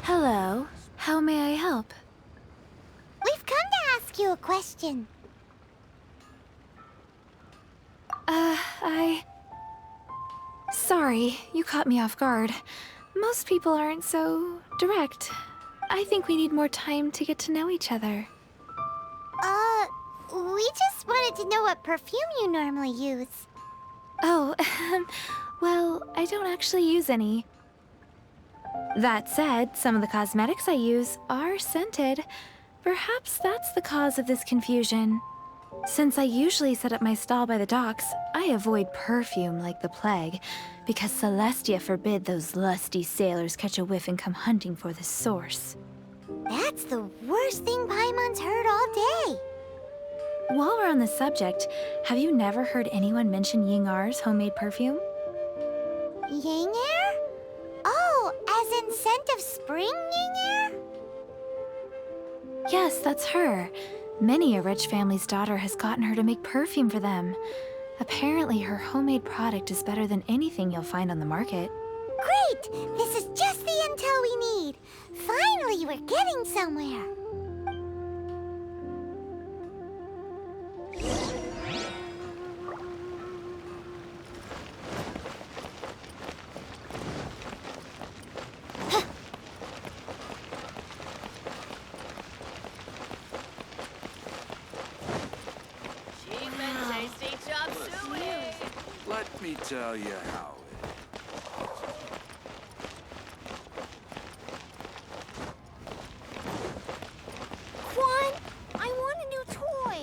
Hello. How may I help? We've come to ask you a question. Sorry, you caught me off guard. Most people aren't so direct. I think we need more time to get to know each other. We just wanted to know what perfume you normally use. Oh, well, I don't actually use any. That said, some of the cosmetics I use are scented. Perhaps that's the cause of this confusion. Since I usually set up my stall by the docks, I avoid perfume like the plague, because Celestia forbid those lusty sailors catch a whiff and come hunting for the source. That's the worst thing Paimon's heard all day. While we're on the subject, have you never heard anyone mention Yingar's homemade perfume? Yingar? Oh, as in scent of spring Yingar? Yes, that's her. Many a rich family's daughter has gotten her to make perfume for them. Apparently, her homemade product is better than anything you'll find on the market. Great! This is just the intel we need. Finally, we're getting somewhere. Let me tell you how Quan, I want a new toy.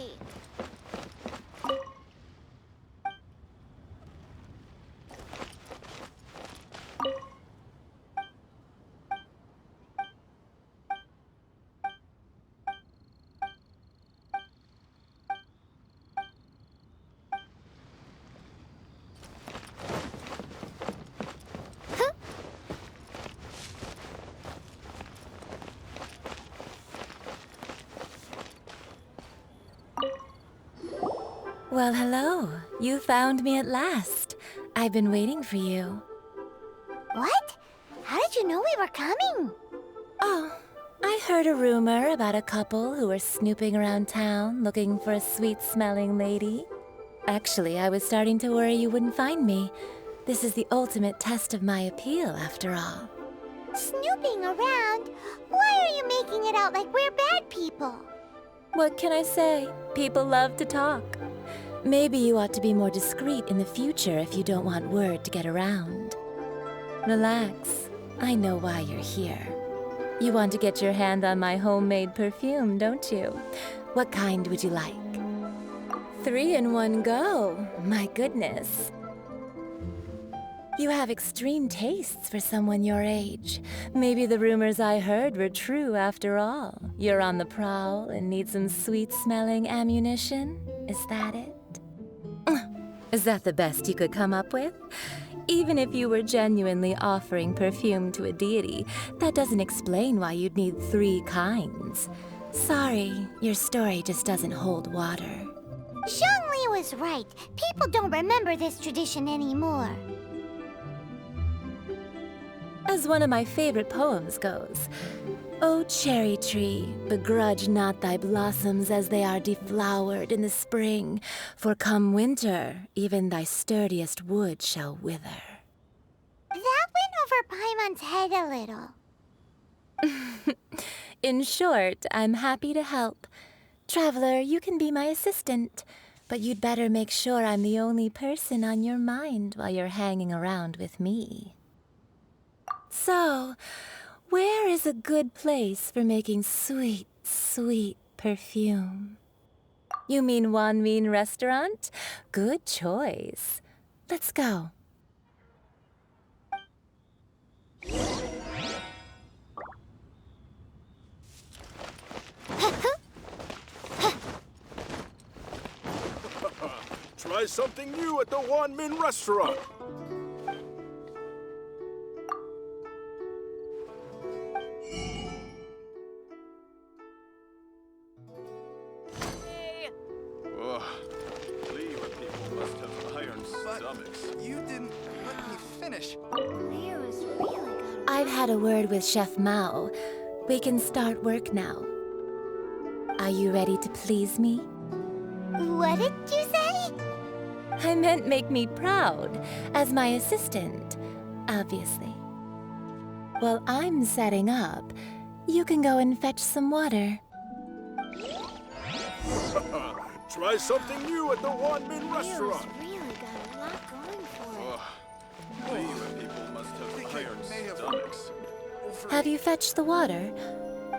Well, hello. You found me at last. I've been waiting for you. What? How did you know we were coming? Oh, I heard a rumor about a couple who were snooping around town looking for a sweet-smelling lady. Actually, I was starting to worry you wouldn't find me. This is the ultimate test of my appeal, after all. Snooping around? Why are you making it out like we're bad people? What can I say? People love to talk. Maybe you ought to be more discreet in the future if you don't want word to get around. Relax. I know why you're here. You want to get your hand on my homemade perfume, don't you? What kind would you like? 3 in one go. My goodness. You have extreme tastes for someone your age. Maybe the rumors I heard were true after all. You're on the prowl and need some sweet-smelling ammunition? Is that it? Is that the best you could come up with? Even if you were genuinely offering perfume to a deity, that doesn't explain why you'd need 3 kinds. Sorry, your story just doesn't hold water. Zhongli was right. People don't remember this tradition anymore. As one of my favorite poems goes, "O cherry tree, begrudge not thy blossoms as they are deflowered in the spring, for come winter, even thy sturdiest wood shall wither." That went over Paimon's head a little. In short, I'm happy to help. Traveler, you can be my assistant, but you'd better make sure I'm the only person on your mind while you're hanging around with me. So, where is a good place for making sweet, sweet perfume? You mean Wanmin Restaurant? Good choice. Let's go. Try something new at the Wanmin Restaurant. Ugh. Liyue people must have iron stomachs. You didn't let me finish. I've had a word with Chef Mao. We can start work now. Are you ready to please me? What did you say? I meant make me proud, as my assistant, obviously. While I'm setting up, you can go and fetch some water. Try something new at the Wanmin Restaurant. Really got a lot going for it. Liyue people must have iron stomachs. Have you fetched the water?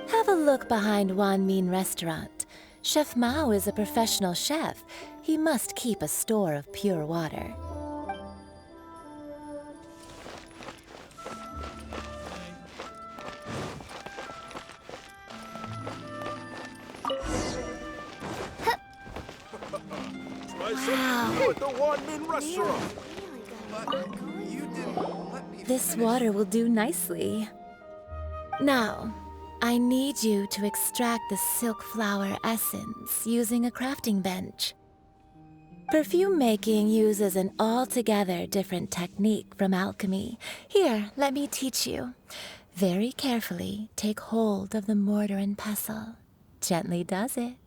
Have a look behind Wanmin Restaurant. Chef Mao is a professional chef. He must keep a store of pure water. Try something new at the Wanmin Restaurant. This water will do nicely. Now, I need you to extract the silk flower essence using a crafting bench. Perfume making uses an altogether different technique from alchemy. Here, let me teach you. Very carefully, take hold of the mortar and pestle. Gently does it.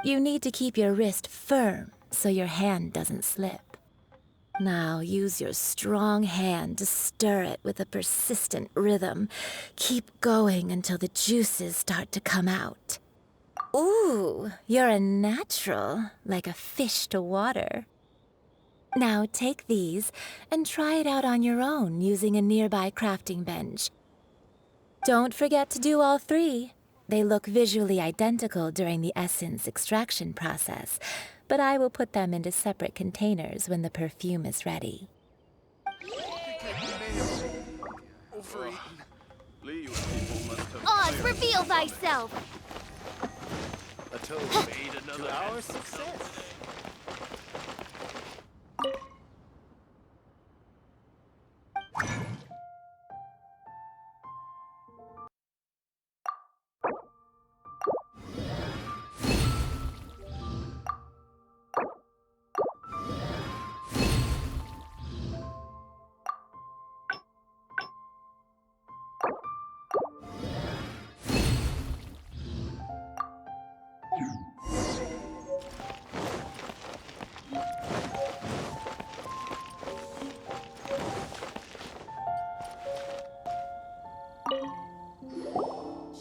You need to keep your wrist firm so your hand doesn't slip. Now use your strong hand to stir it with a persistent rhythm. Keep going until the juices start to come out. Ooh, you're a natural, like a fish to water. Now take these and try it out on your own using a nearby crafting bench. Don't forget to do all 3. They look visually identical during the essence extraction process, but I will put them into separate containers when the perfume is ready. Oz, reveal thyself! A toad made another to our success.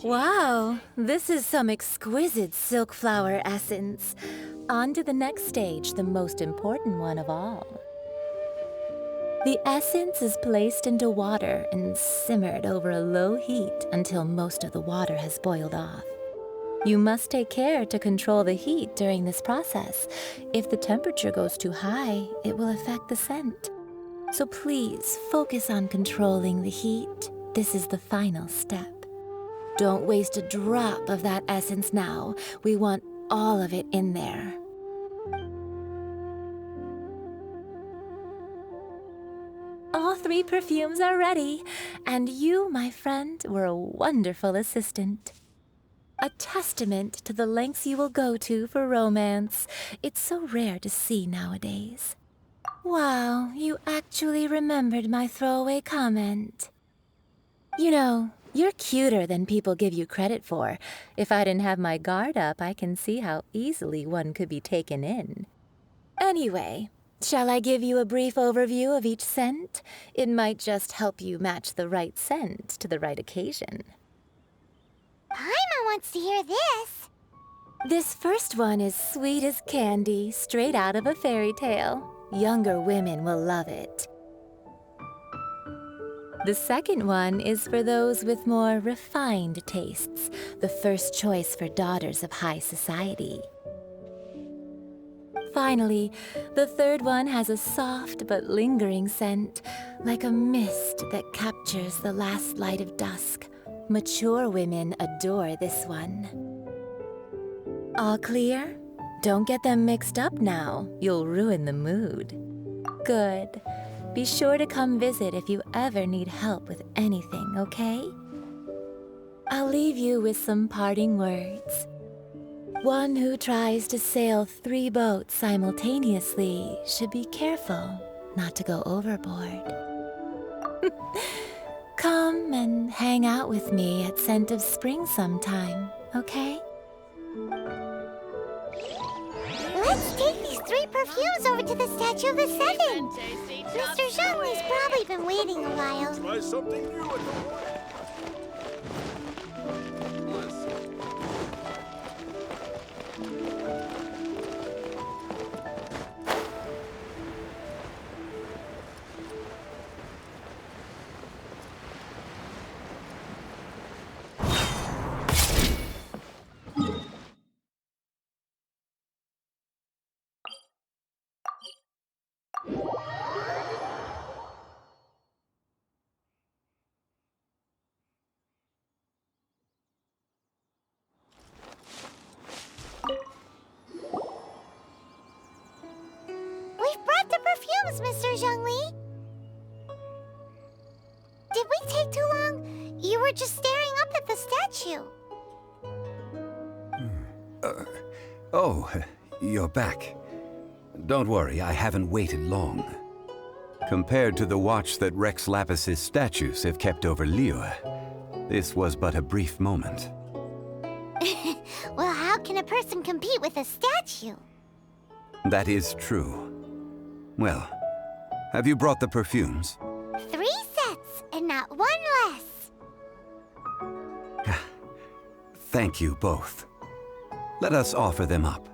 Wow, this is some exquisite silk flower essence. On to the next stage, the most important one of all. The essence is placed into water and simmered over a low heat until most of the water has boiled off. You must take care to control the heat during this process. If the temperature goes too high, it will affect the scent. So please focus on controlling the heat. This is the final step. Don't waste a drop of that essence now. We want all of it in there. All 3 perfumes are ready, and you, my friend, were a wonderful assistant. A testament to the lengths you will go to for romance. It's so rare to see nowadays. Wow, you actually remembered my throwaway comment. You know, you're cuter than people give you credit for. If I didn't have my guard up, I can see how easily one could be taken in. Anyway, shall I give you a brief overview of each scent? It might just help you match the right scent to the right occasion. Paimon wants to hear this. This first one is sweet as candy, straight out of a fairy tale. Younger women will love it. The second one is for those with more refined tastes, the first choice for daughters of high society. Finally, the third one has a soft but lingering scent, like a mist that captures the last light of dusk. Mature women adore this one. All clear? Don't get them mixed up now. You'll ruin the mood. Good. Be sure to come visit if you ever need help with anything, okay? I'll leave you with some parting words. One who tries to sail 3 boats simultaneously should be careful not to go overboard. Come and hang out with me at Scent of Spring sometime, okay? Let's take these 3 perfumes over to the Statue of the Seven. Mr. Zhongli's probably been waiting a while. Try something new at the We've brought the perfumes, Mr. Zhongli. Did we take too long? You were just staring up at the statue. Oh, you're back. Don't worry, I haven't waited long. Compared to the watch that Rex Lapis's statues have kept over Liyue, this was but a brief moment. Well, how can a person compete with a statue? That is true. Well, have you brought the perfumes? 3 sets, and not 1 less. Thank you both. Let us offer them up.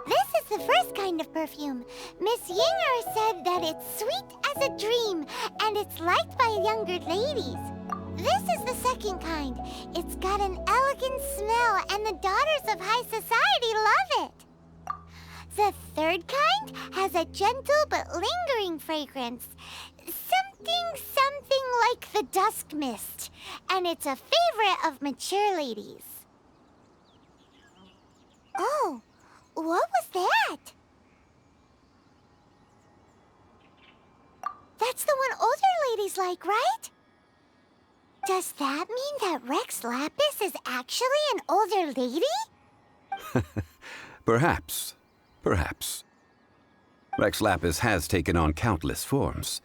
This is the first kind of perfume. Miss Yinger said that it's sweet as a dream, and it's liked by younger ladies. This is the second kind. It's got an elegant smell, and the daughters of high society love it. The third kind has a gentle but lingering fragrance. Something like the dusk mist, and it's a favorite of mature ladies. Oh, what was that? That's the one older ladies like, right? Does that mean that Rex Lapis is actually an older lady? Perhaps. Perhaps. Rex Lapis has taken on countless forms.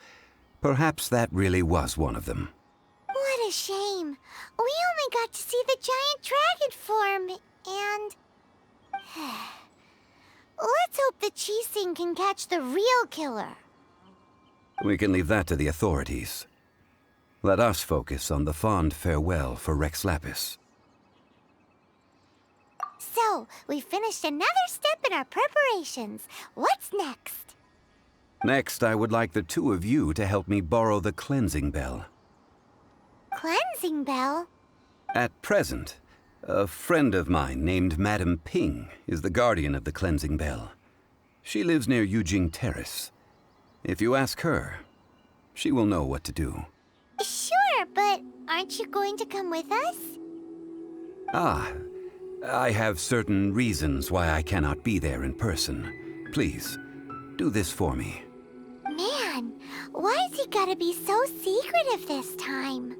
Perhaps that really was one of them. What a shame. We only got to see the giant dragon form, and... Let's hope the Qixing can catch the real killer. We can leave that to the authorities. Let us focus on the fond farewell for Rex Lapis. So, we finished another step in our preparations. What's next? Next, I would like the two of you to help me borrow the cleansing bell. Cleansing bell? At present, a friend of mine named Madame Ping is the guardian of the cleansing bell. She lives near Yujing Terrace. If you ask her, she will know what to do. Sure, but aren't you going to come with us? Ah, I have certain reasons why I cannot be there in person. Please, do this for me. Man, why has he gotta be so secretive this time?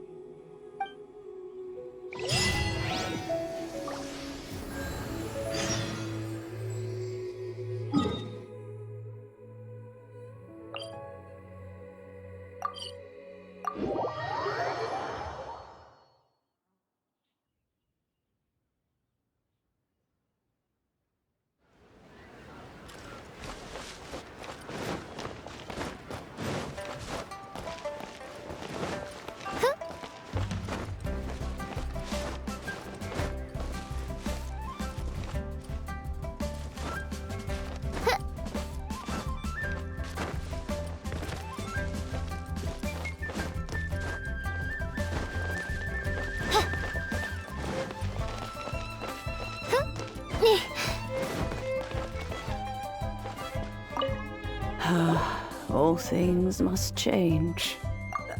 All things must change.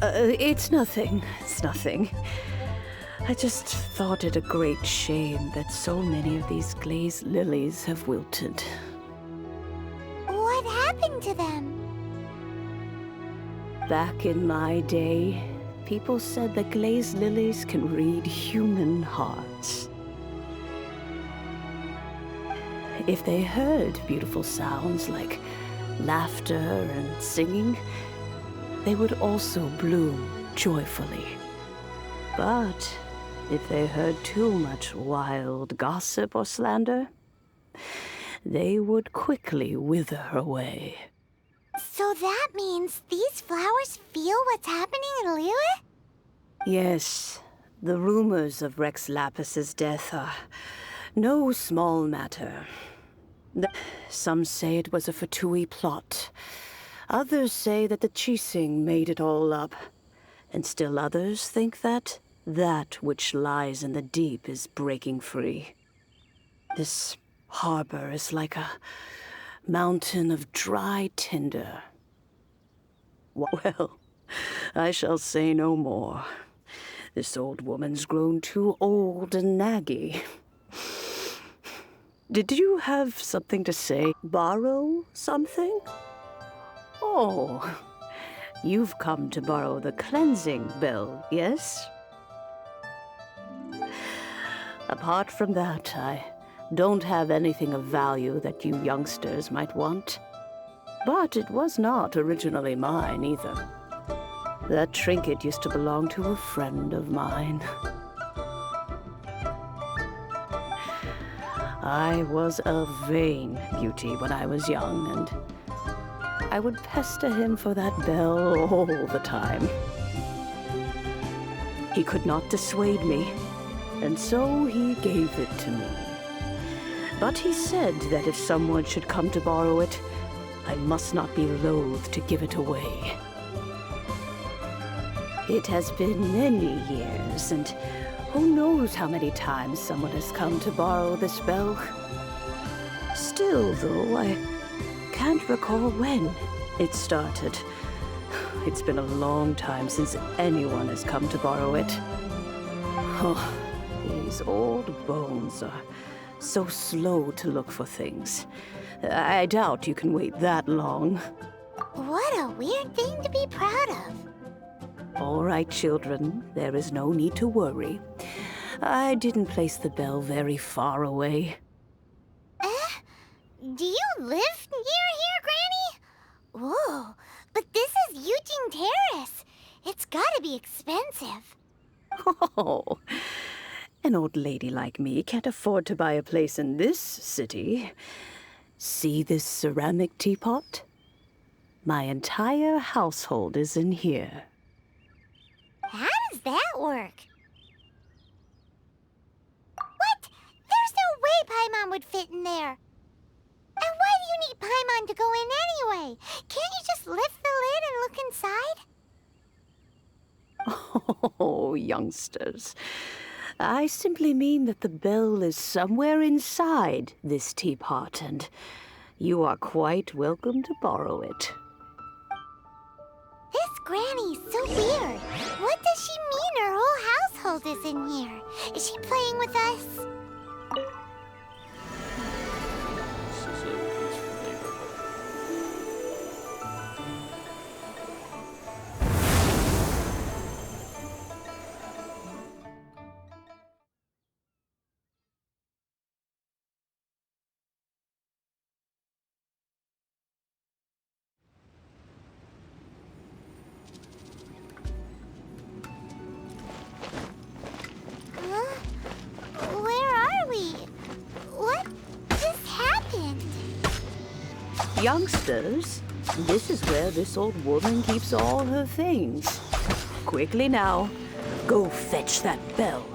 It's nothing. It's nothing. I just thought it a great shame that so many of these glazed lilies have wilted. What happened to them? Back in my day, people said that glazed lilies can read human hearts. If they heard beautiful sounds like laughter and singing, they would also bloom joyfully. But if they heard too much wild gossip or slander, they would quickly wither away. So that means these flowers feel what's happening in Liyue? Yes, the rumors of Rex Lapis's death are no small matter. Some say it was a Fatui plot. Others say that the Chising made it all up. And still others think that which lies in the deep is breaking free. This harbor is like a mountain of dry tinder. Well, I shall say no more. This old woman's grown too old and naggy. Did you have something to say? Borrow something? Oh, you've come to borrow the cleansing bell, yes? Apart from that, I don't have anything of value that you youngsters might want. But it was not originally mine, either. That trinket used to belong to a friend of mine. I was a vain beauty when I was young, and I would pester him for that bell all the time. He could not dissuade me, and so he gave it to me. But he said that if someone should come to borrow it, I must not be loath to give it away. It has been many years, and who knows how many times someone has come to borrow this bell. Still, though, I can't recall when it started. It's been a long time since anyone has come to borrow it. Oh, these old bones are so slow to look for things. I doubt you can wait that long. What a weird thing to be proud of. All right, children, there is no need to worry. I didn't place the bell very far away. Do you live near here, Granny? Whoa, but this is Yujing Terrace. It's gotta be expensive. Oh, an old lady like me can't afford to buy a place in this city. See this ceramic teapot? My entire household is in here. does that work? What? There's no way Paimon would fit in there. And why do you need Paimon to go in anyway? Can't you just lift the lid and look inside? Oh, youngsters. I simply mean that the bell is somewhere inside this teapot, and you are quite welcome to borrow it. This Granny's so weird. What does she mean her whole household is in here? Is she playing with us? This is a peaceful neighborhood. Huh? Where are we? What just happened? Youngsters, this is where this old woman keeps all her things. Quickly now, go fetch that bell.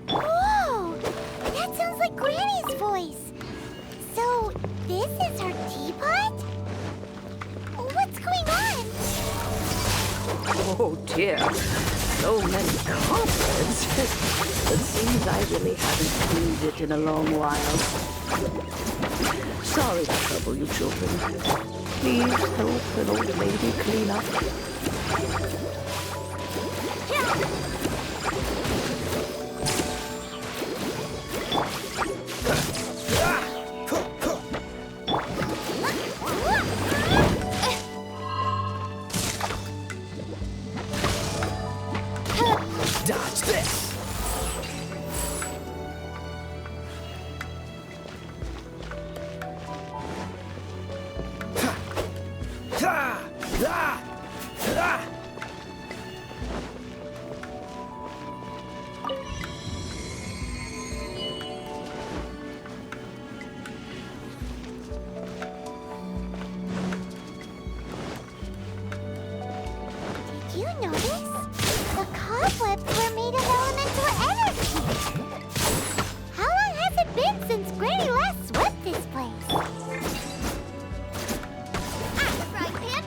Whoa! That sounds like Granny's voice. So, this is her teapot? What's going on? Oh dear, so many cobwebs. It seems I really haven't cleaned it in a long while. Sorry to trouble you children. Please help an old lady clean up. Dodge this! Did you notice? The cobwebs were made of elemental energy. How long has it been since Granny last swept this place? Ah, the frying pan!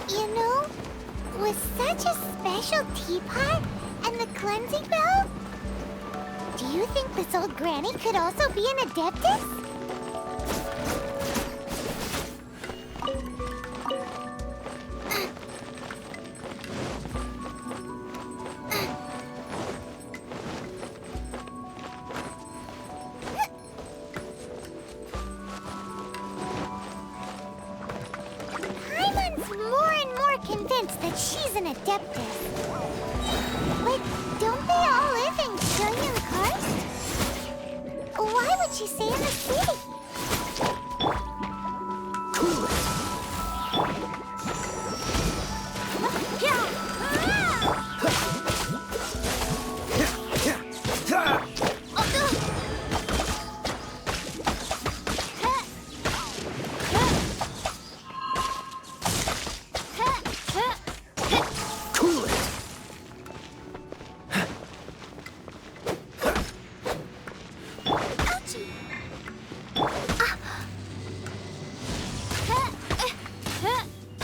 You know, with such a special teapot and the cleansing bell, do you think this old granny could also be an adeptus? Paimon's more and more convinced that she's an adeptus. But don't they all live in Junyun Karst? Why would she stay in the city?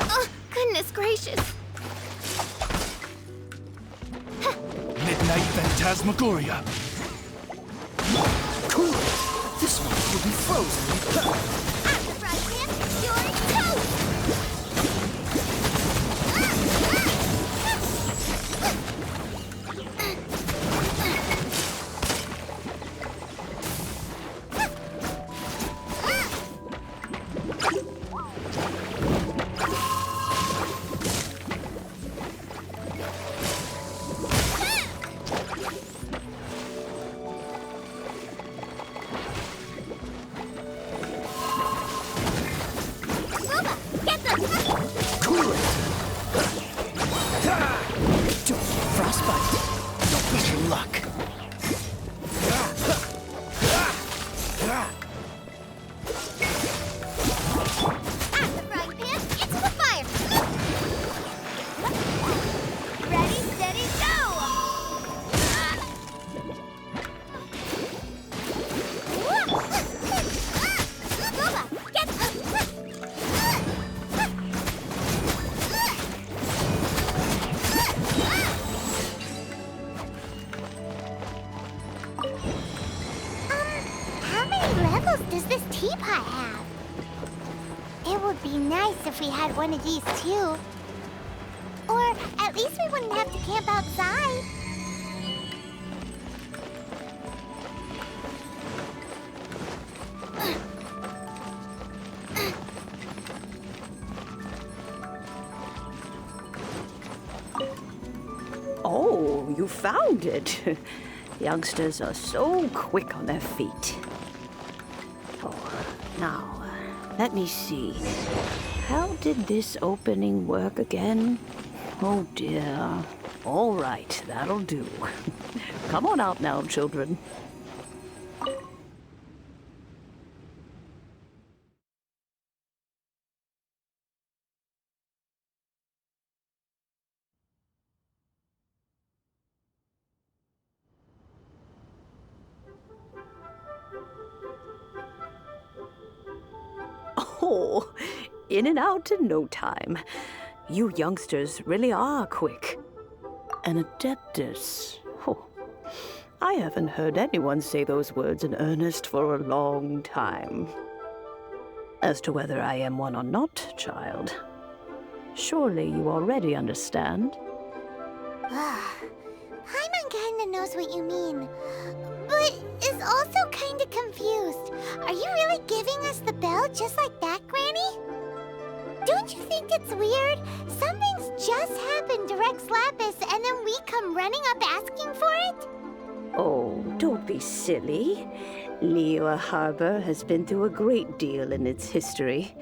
Oh, goodness gracious. Midnight Phantasmagoria. Cool. This one will be frozen. After fry pan, you're toast! fight. Don't push your luck. At the frying pan, into the fire! Ready, steady, go! Boba, get... How many levels does this teapot have? It would be nice if we had one of these too. Or at least we wouldn't have to camp outside. Oh, you found it. Youngsters are so quick on their feet. Oh, now, let me see. How did this opening work again? Oh dear. All right, that'll do. Come on out now, children. Oh, in and out in no time. You youngsters really are quick. An adeptus. Oh, I haven't heard anyone say those words in earnest for a long time. As to whether I am one or not, child, surely you already understand. Paimon kinda knows what you mean, but is also kinda confused. Are you really giving us the bell just like that, Granny? Don't you think it's weird? Something's just happened to Rex Lapis and then we come running up asking for it? Oh, don't be silly. Liyue Harbor has been through a great deal in its history.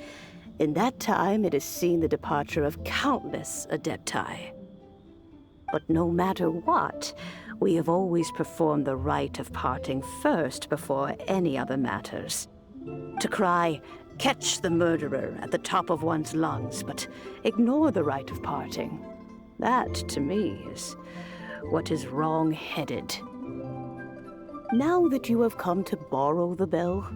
In that time, it has seen the departure of countless Adepti. But no matter what, we have always performed the rite of parting first before any other matters. To cry, "Catch the murderer," at the top of one's lungs, but ignore the rite of parting. That, to me, is what is wrong-headed. Now that you have come to borrow the bell,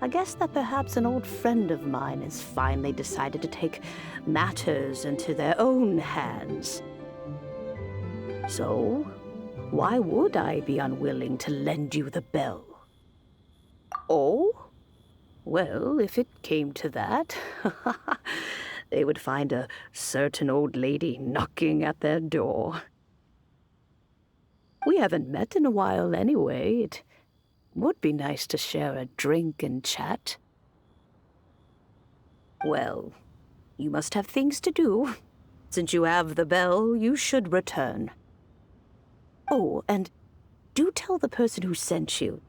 I guess that perhaps an old friend of mine has finally decided to take matters into their own hands. So, why would I be unwilling to lend you the bell? Oh? Well, if it came to that, they would find a certain old lady knocking at their door. We haven't met in a while anyway. It would be nice to share a drink and chat. Well, you must have things to do. Since you have the bell, you should return. Oh, and do tell the person who sent you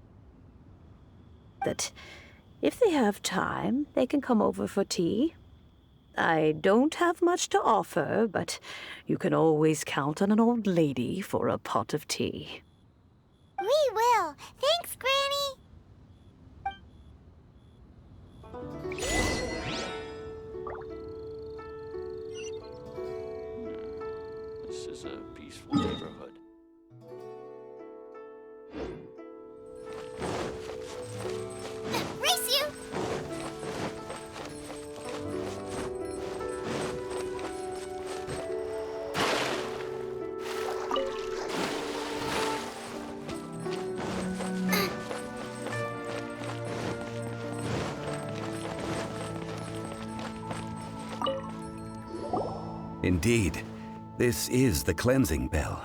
that if they have time, they can come over for tea. I don't have much to offer, but you can always count on an old lady for a pot of tea. We will. Thanks, Granny. This is a peaceful neighborhood. Race you! Indeed, this is the cleansing bell.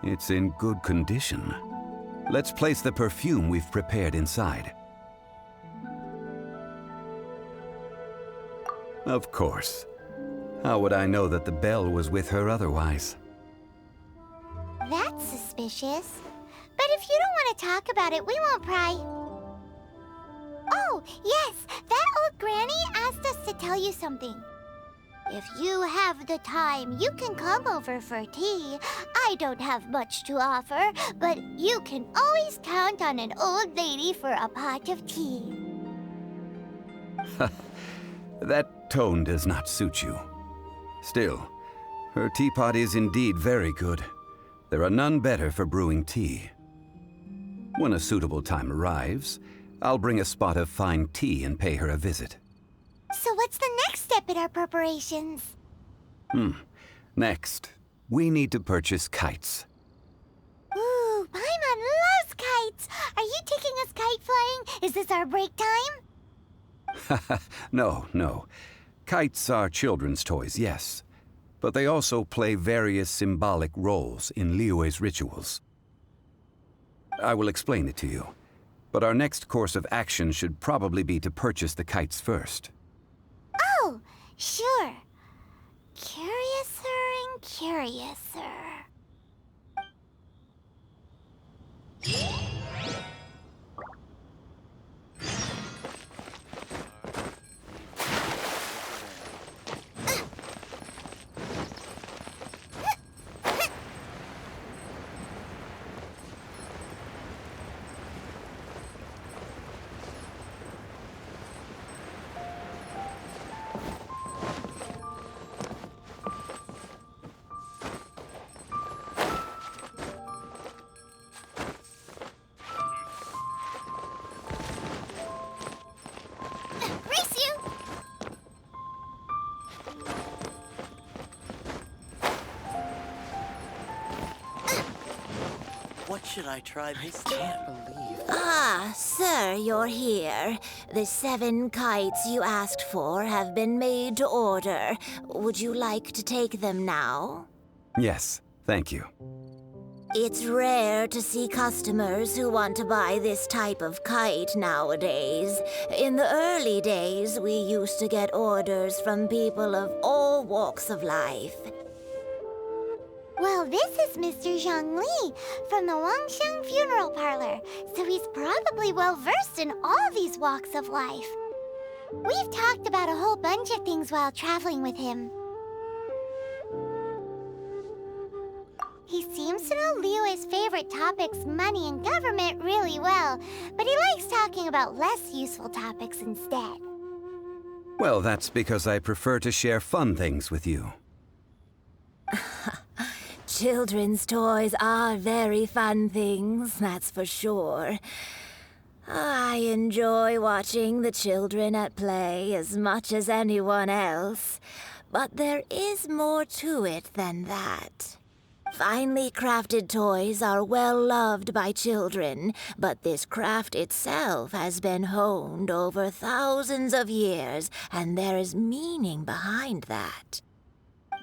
It's in good condition. Let's place the perfume we've prepared inside. Of course. How would I know that the bell was with her otherwise? That's suspicious. But if you don't want to talk about it, we won't pry. Oh, yes! That old granny asked us to tell you something. If you have the time, you can come over for tea. I don't have much to offer, but you can always count on an old lady for a pot of tea. That tone does not suit you. Still, her teapot is indeed very good. There are none better for brewing tea. When a suitable time arrives, I'll bring a spot of fine tea and pay her a visit. So what's the next step in our preparations? Next, we need to purchase kites. Ooh, Paimon loves kites! Are you taking us kite flying? Is this our break time? No. Kites are children's toys, yes. But they also play various symbolic roles in Liyue's rituals. I will explain it to you. But our next course of action should probably be to purchase the kites first. Oh, sure. Curiouser and curiouser. What should I try this time? Can't believe. Ah, sir, you're here. The 7 kites you asked for have been made to order. Would you like to take them now? Yes, thank you. It's rare to see customers who want to buy this type of kite nowadays. In the early days, we used to get orders from people of all walks of life. Well, this is Mr. Zhongli from the Wangsheng Funeral Parlor, so he's probably well-versed in all these walks of life. We've talked about a whole bunch of things while traveling with him. He seems to know Liyue's favorite topics, money and government, really well, but he likes talking about less useful topics instead. Well, that's because I prefer to share fun things with you. Children's toys are very fun things, that's for sure. I enjoy watching the children at play as much as anyone else, but there is more to it than that. Finely crafted toys are well loved by children, but this craft itself has been honed over thousands of years, and there is meaning behind that.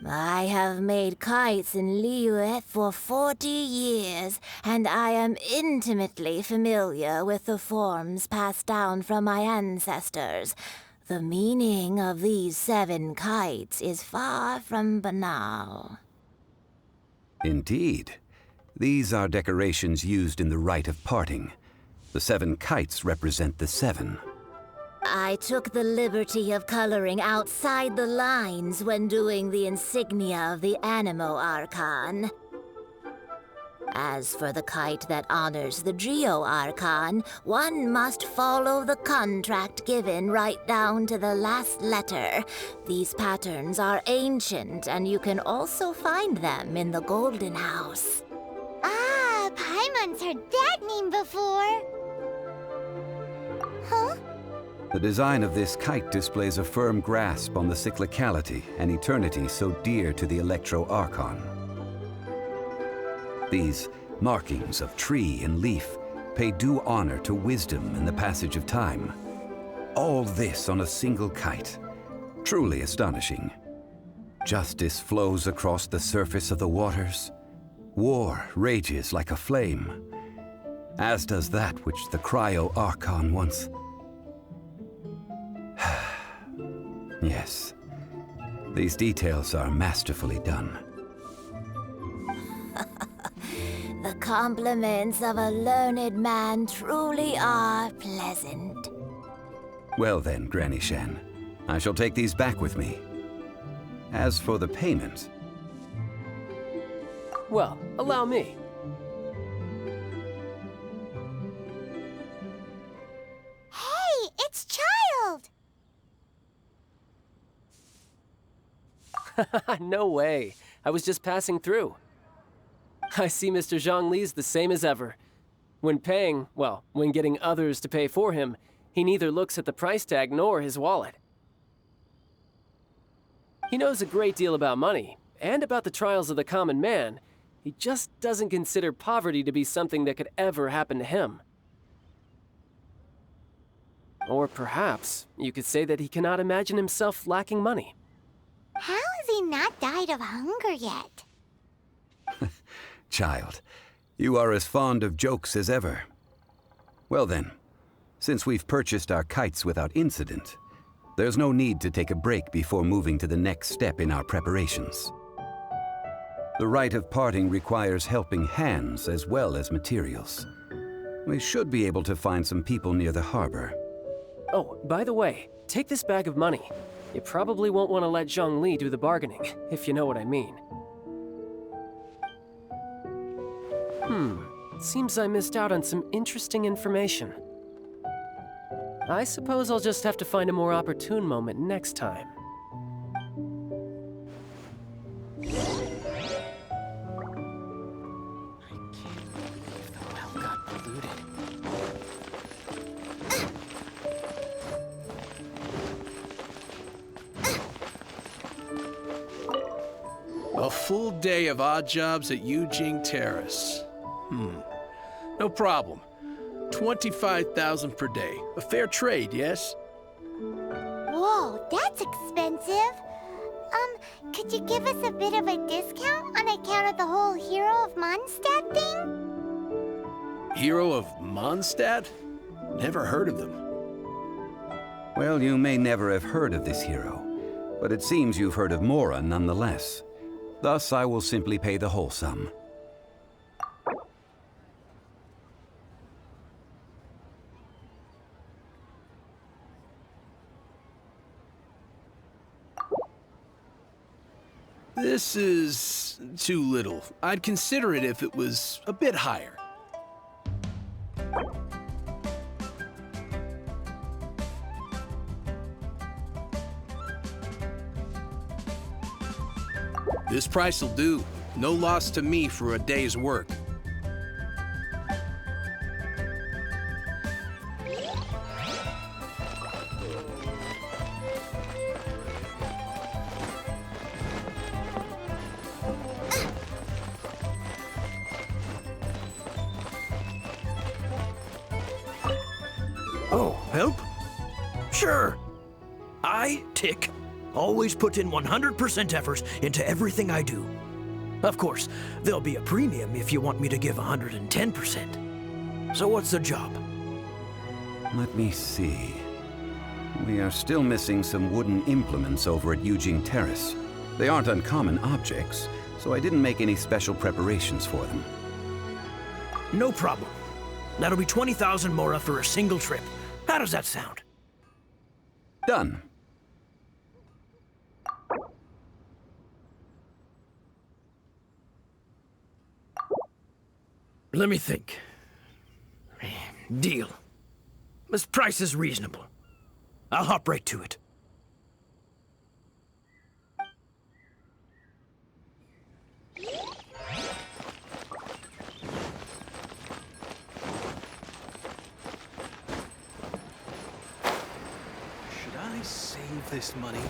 I have made kites in Liyue for 40 years, and I am intimately familiar with the forms passed down from my ancestors. The meaning of these 7 kites is far from banal. Indeed. These are decorations used in the rite of parting. The 7 kites represent the 7. I took the liberty of coloring outside the lines when doing the insignia of the Animo Archon. As for the kite that honors the Geo Archon, one must follow the contract given right down to the last letter. These patterns are ancient, and you can also find them in the Golden House. Ah, Paimon's heard that name before. Huh? The design of this kite displays a firm grasp on the cyclicality and eternity so dear to the Electro Archon. These markings of tree and leaf pay due honor to wisdom and the passage of time. All this on a single kite. Truly astonishing. Justice flows across the surface of the waters. War rages like a flame, as does that which the Cryo Archon once... Yes, these details are masterfully done. The compliments of a learned man truly are pleasant. Well then, Granny Shan, I shall take these back with me. As for the payment... Well, allow me. Hey, it's Child! No way. I was just passing through. I see Mr. Zhongli's the same as ever. When paying, well, when getting others to pay for him, he neither looks at the price tag nor his wallet. He knows a great deal about money, and about the trials of the common man. He just doesn't consider poverty to be something that could ever happen to him. Or perhaps you could say that he cannot imagine himself lacking money. How has he not died of hunger yet? Child, you are as fond of jokes as ever. Well then, since we've purchased our kites without incident, there's no need to take a break before moving to the next step in our preparations. The rite of parting requires helping hands as well as materials. We should be able to find some people near the harbor. Oh, by the way, take this bag of money. You probably won't want to let Zhongli do the bargaining, if you know what I mean. Seems I missed out on some interesting information. I suppose I'll just have to find a more opportune moment next time. A full day of odd jobs at Yujing Terrace. No problem. 25,000 per day. A fair trade, yes? Whoa, that's expensive. Could you give us a bit of a discount on account of the whole Hero of Mondstadt thing? Hero of Mondstadt? Never heard of them. Well, you may never have heard of this hero, but it seems you've heard of Mora nonetheless. Thus, I will simply pay the whole sum. This is too little. I'd consider it if it was a bit higher. This price will do. No loss to me for a day's work. Oh, help? Sure. I, Tick, always put in 100% effort into everything I do. Of course, there'll be a premium if you want me to give 110%. So what's the job? Let me see. We are still missing some wooden implements over at Yujing Terrace. They aren't uncommon objects, so I didn't make any special preparations for them. No problem. That'll be 20,000 Mora for a single trip. How does that sound? Done. Let me think. Deal. This price is reasonable. I'll hop right to it. Should I save this money?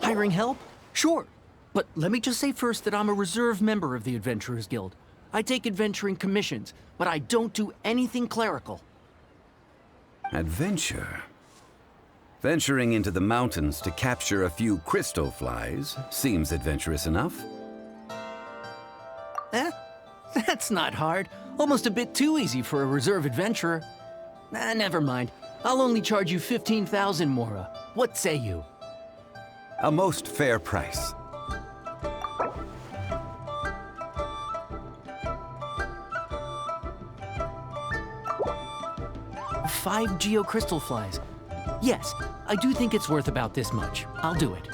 Hiring help? Sure. But let me just say first that I'm a reserve member of the Adventurers Guild. I take adventuring commissions, but I don't do anything clerical. Adventure? Venturing into the mountains to capture a few crystal flies seems adventurous enough. That's not hard. Almost a bit too easy for a reserve adventurer. Never mind. I'll only charge you 15,000 Mora. What say you? A most fair price. 5 geocrystal flies. Yes, I do think it's worth about this much. I'll do it.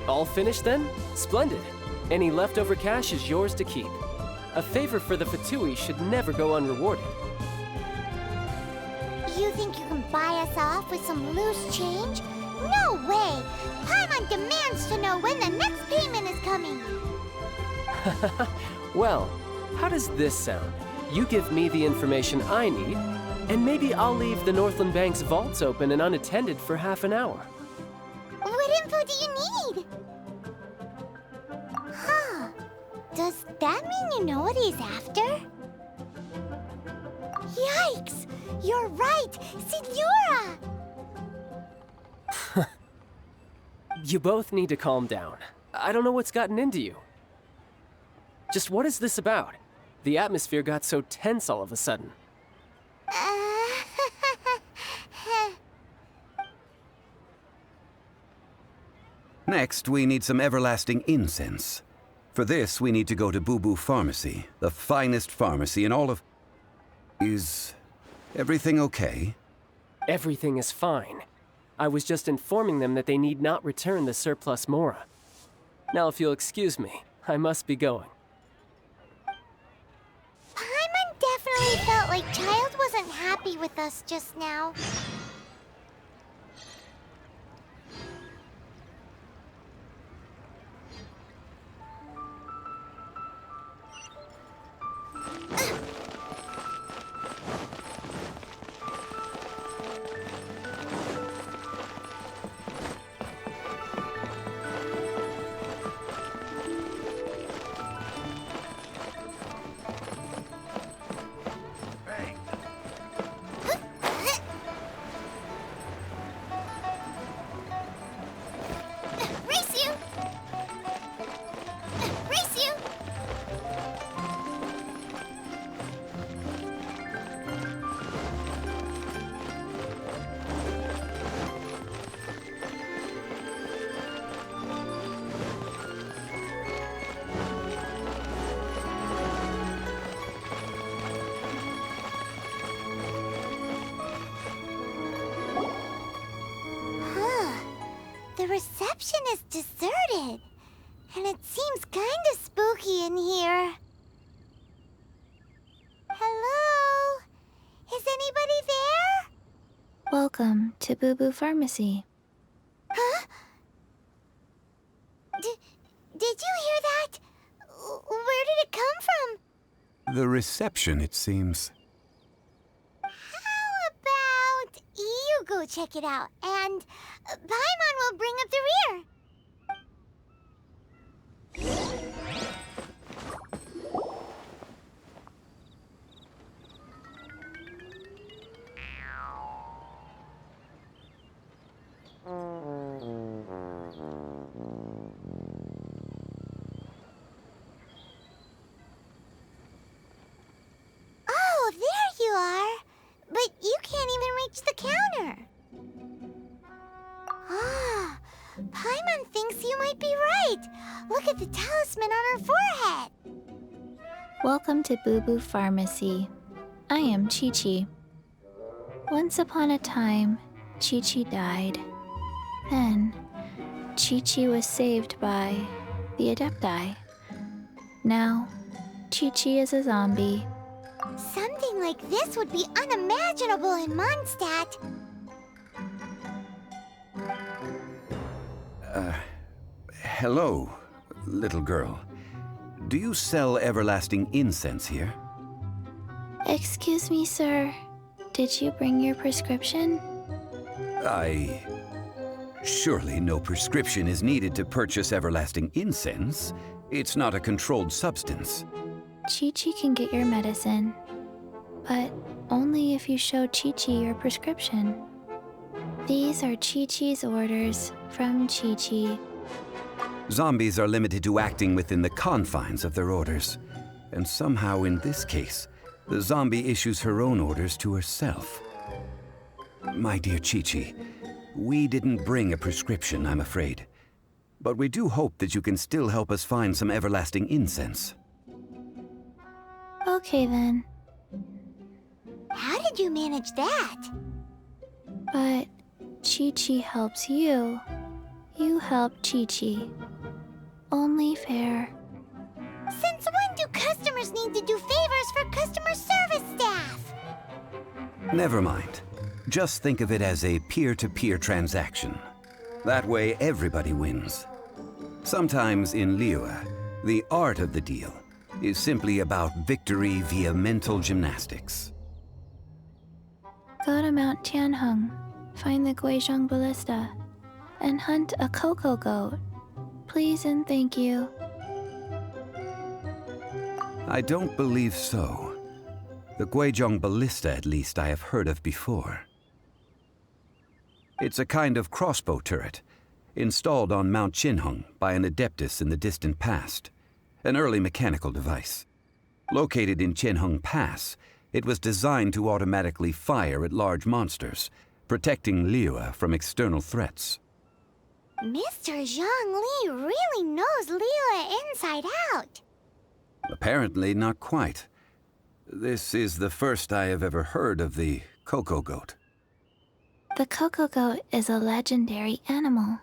All finished then? Splendid. Any leftover cash is yours to keep. A favor for the Fatui should never go unrewarded. You think you can buy us off with some loose change? No way! Paimon demands to know when the next payment is coming! Well, how does this sound? You give me the information I need, and maybe I'll leave the Northland Bank's vaults open and unattended for half an hour. What info do you need? Huh. Does that mean you know what he's after? Yikes! You're right! Signora! You both need to calm down. I don't know what's gotten into you. Just what is this about? The atmosphere got so tense all of a sudden. Next, we need some everlasting incense. For this, we need to go to Boo Boo Pharmacy, the finest pharmacy in all of... Is everything okay? Everything is fine. I was just informing them that they need not return the surplus Mora. Now, if you'll excuse me, I must be going. Paimon definitely felt like Child wasn't happy with us just now. The reception is deserted, and it seems kinda spooky in here. Hello? Is anybody there? Welcome to Boo Boo Pharmacy. Huh? Did you hear that? Where did it come from? The reception, it seems. How about you go check it out, and Paimon will bring up the rear. Oh, there you are. But you can't even reach the counter. Ah, Paimon thinks you might be right. Look at the talisman on her forehead. Welcome to Boo Boo Pharmacy. I am Chi-Chi. Once upon a time, Chi-Chi died. Then, Chi-Chi was saved by the Adepti. Now, Chi-Chi is a zombie. Something like this would be unimaginable in Mondstadt. Hello, little girl. Do you sell everlasting incense here? Excuse me, sir. Did you bring your prescription? Surely no prescription is needed to purchase everlasting incense. It's not a controlled substance. Chi-Chi can get your medicine, but only if you show Chi-Chi your prescription. These are Chi-Chi's orders from Chi-Chi. Zombies are limited to acting within the confines of their orders. And somehow in this case, the zombie issues her own orders to herself. My dear Chi-Chi, we didn't bring a prescription, I'm afraid. but we do hope that you can still help us find some everlasting incense. Okay then. How did you manage that? But Chi-Chi helps you. You help Chi-Chi. Only fair. Since when do customers need to do favors for customer service staff? Never mind. Just think of it as a peer-to-peer transaction. That way, everybody wins. Sometimes in Liyue, the art of the deal is simply about victory via mental gymnastics. Go to Mount Tianheng, find the Guizhong Ballista, and hunt a cocoa goat. Please and thank you. I don't believe so. The Guizhong Ballista, at least, I have heard of before. It's a kind of crossbow turret, installed on Mount Qinheng by an adeptus in the distant past, an early mechanical device. Located in Qinheng Pass, it was designed to automatically fire at large monsters, protecting Liyue from external threats. Mr. Zhongli really knows Liyue inside out. Apparently not quite. This is the first I have ever heard of the cocoa goat. The cocoa goat is a legendary animal,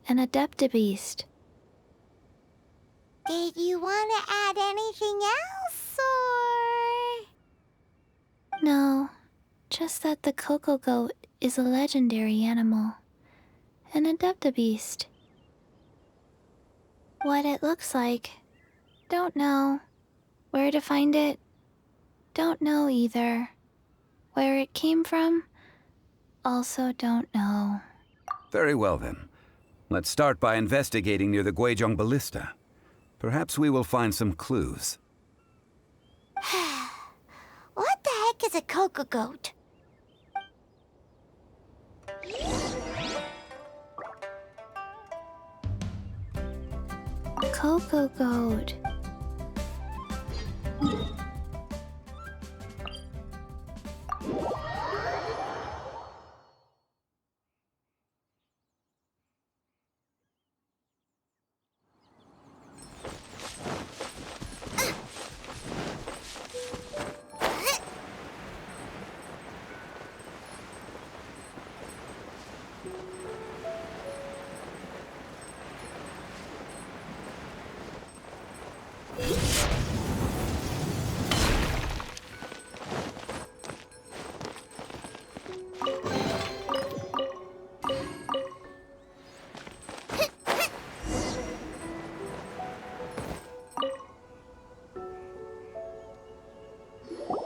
an adeptabeast. Did you want to add anything else, or...? No, just that the cocoa goat is a legendary animal, an adeptabeast. What it looks like, don't know. Where to find it, don't know either. Where it came from, also don't know. Very well then. Let's start by investigating near the Guizhong Ballista. Perhaps we will find some clues. What the heck is a cocoa goat? Cocoa goat.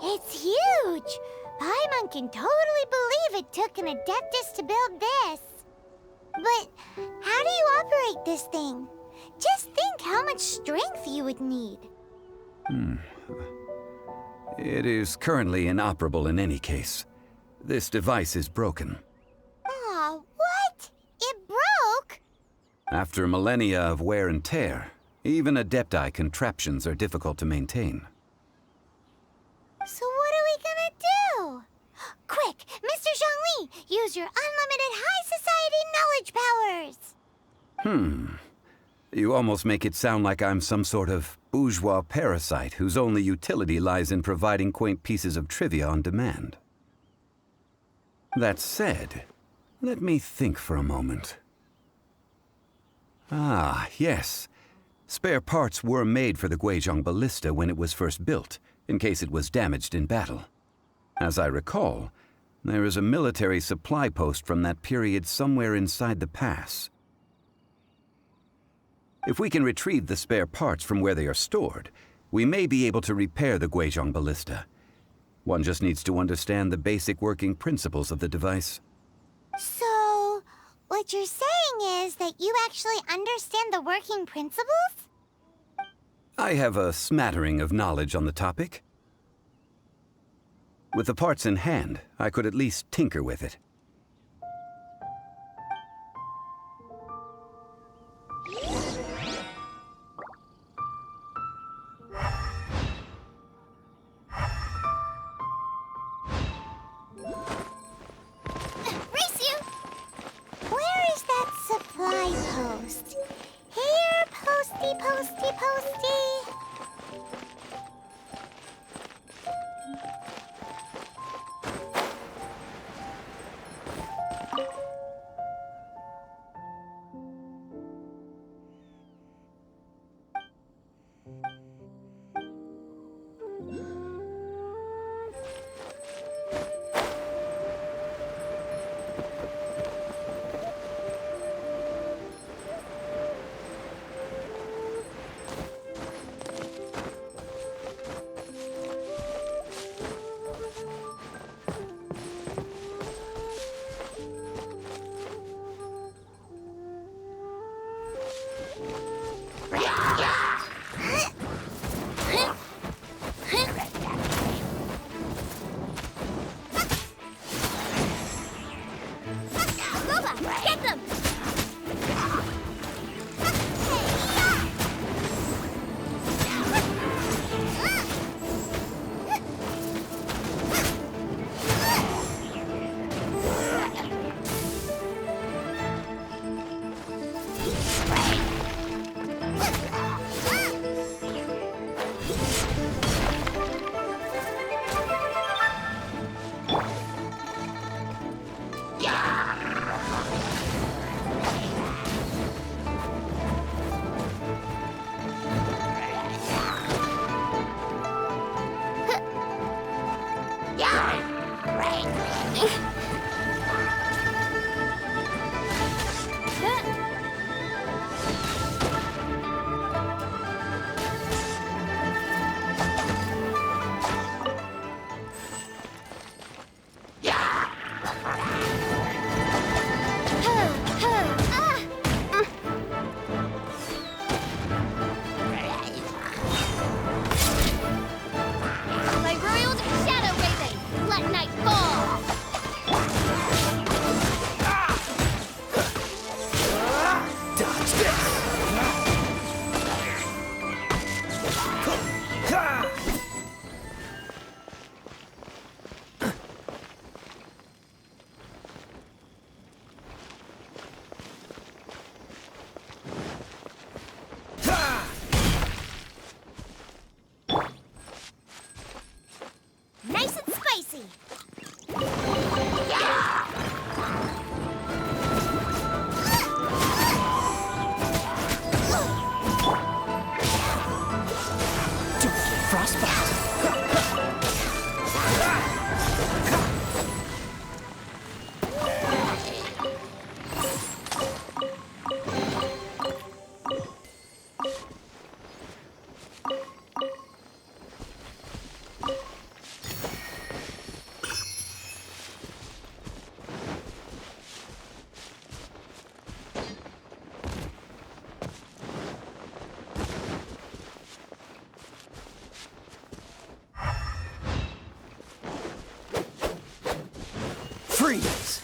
It's huge! Paimon can totally believe it took an adeptus to build this. But how do you operate this thing? Just think how much strength you would need. It is currently inoperable in any case. This device is broken. Aw, what? It broke? After millennia of wear and tear, even adepti contraptions are difficult to maintain. So what are we gonna do? Quick, Mr. Zhongli, use your unlimited high society knowledge powers! You almost make it sound like I'm some sort of bourgeois parasite whose only utility lies in providing quaint pieces of trivia on demand. That said, let me think for a moment. Ah, yes. Spare parts were made for the Guizhong Ballista when it was first built, in case it was damaged in battle. As I recall, there is a military supply post from that period somewhere inside the pass. If we can retrieve the spare parts from where they are stored, we may be able to repair the Guizhong Ballista. One just needs to understand the basic working principles of the device. So, what you're saying is that you actually understand the working principles? I have a smattering of knowledge on the topic. With the parts in hand, I could at least tinker with it. Where is that supply post? My royal shadow raven, let night fall. Dodge this! Nice and spicy. Freeze!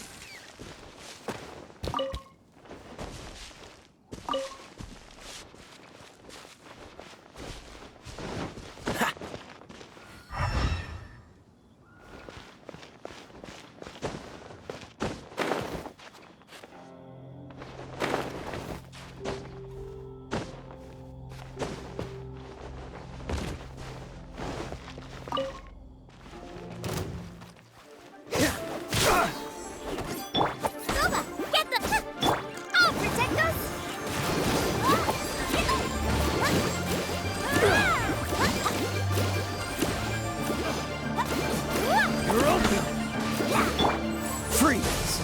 Scuba, get the... I'll protect us! You're open! Freeze!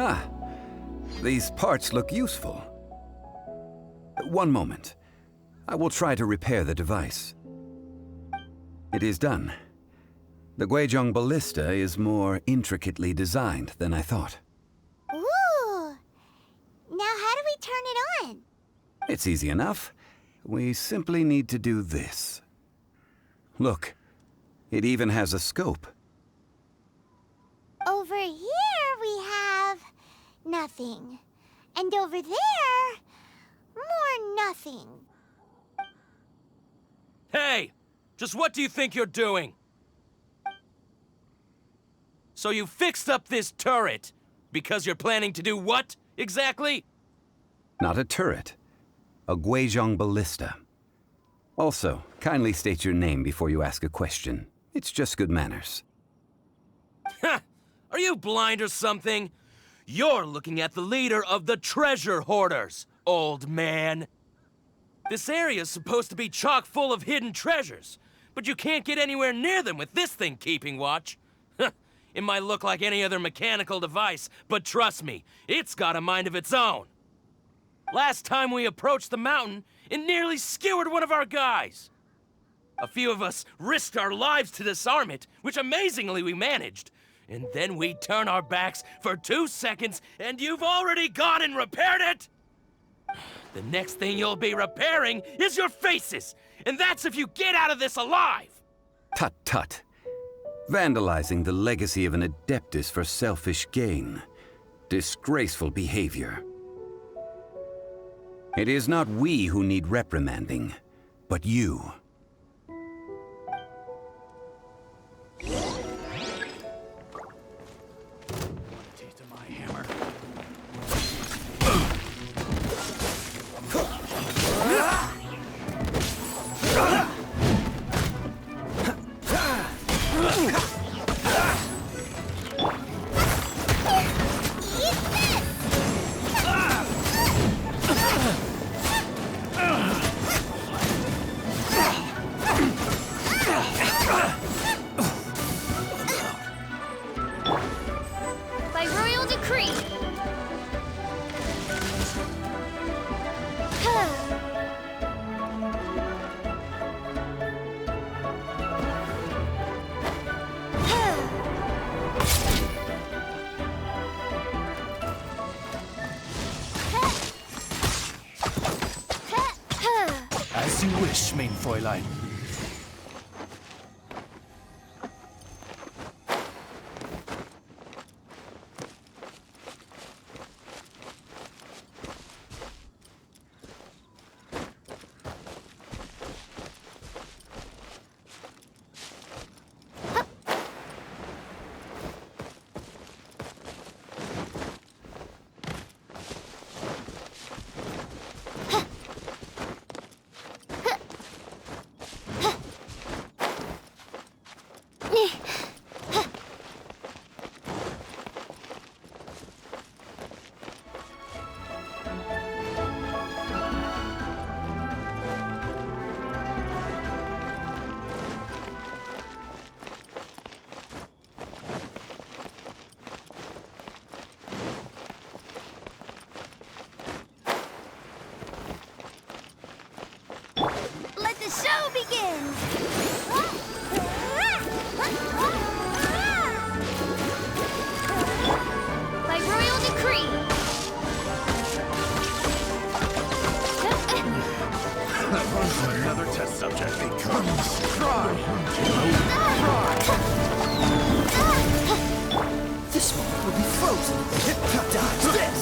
Ah, these parts look useful. One moment. I will try to repair the device. It is done. The Guizhong ballista is more intricately designed than I thought. Ooh! Now how do we turn it on? It's easy enough. We simply need to do this. Look, it even has a scope. Over here we have... nothing. And over there... more nothing. Hey! Just what do you think you're doing? So you fixed up this turret because you're planning to do what, exactly? Not a turret. A Guizhong ballista. Also, kindly state your name before you ask a question. It's just good manners. Ha! Are you blind or something? You're looking at the leader of the treasure hoarders, old man. This area's supposed to be chock full of hidden treasures, but you can't get anywhere near them with this thing keeping watch. It might look like any other mechanical device, but trust me, it's got a mind of its own. Last time we approached the mountain, it nearly skewered one of our guys. A few of us risked our lives to disarm it, which amazingly we managed. And then we turn our backs for 2 seconds, and you've already gone and repaired it? The next thing you'll be repairing is your faces, and that's if you get out of this alive! Tut tut. Vandalizing the legacy of an Adeptus for selfish gain. Disgraceful behavior. It is not we who need reprimanding, but you. By royal decree. As you wish, mein Fräulein. Let the show begin! By royal decree. Another test subject. Try! This moment will be frozen. Hypnotize this!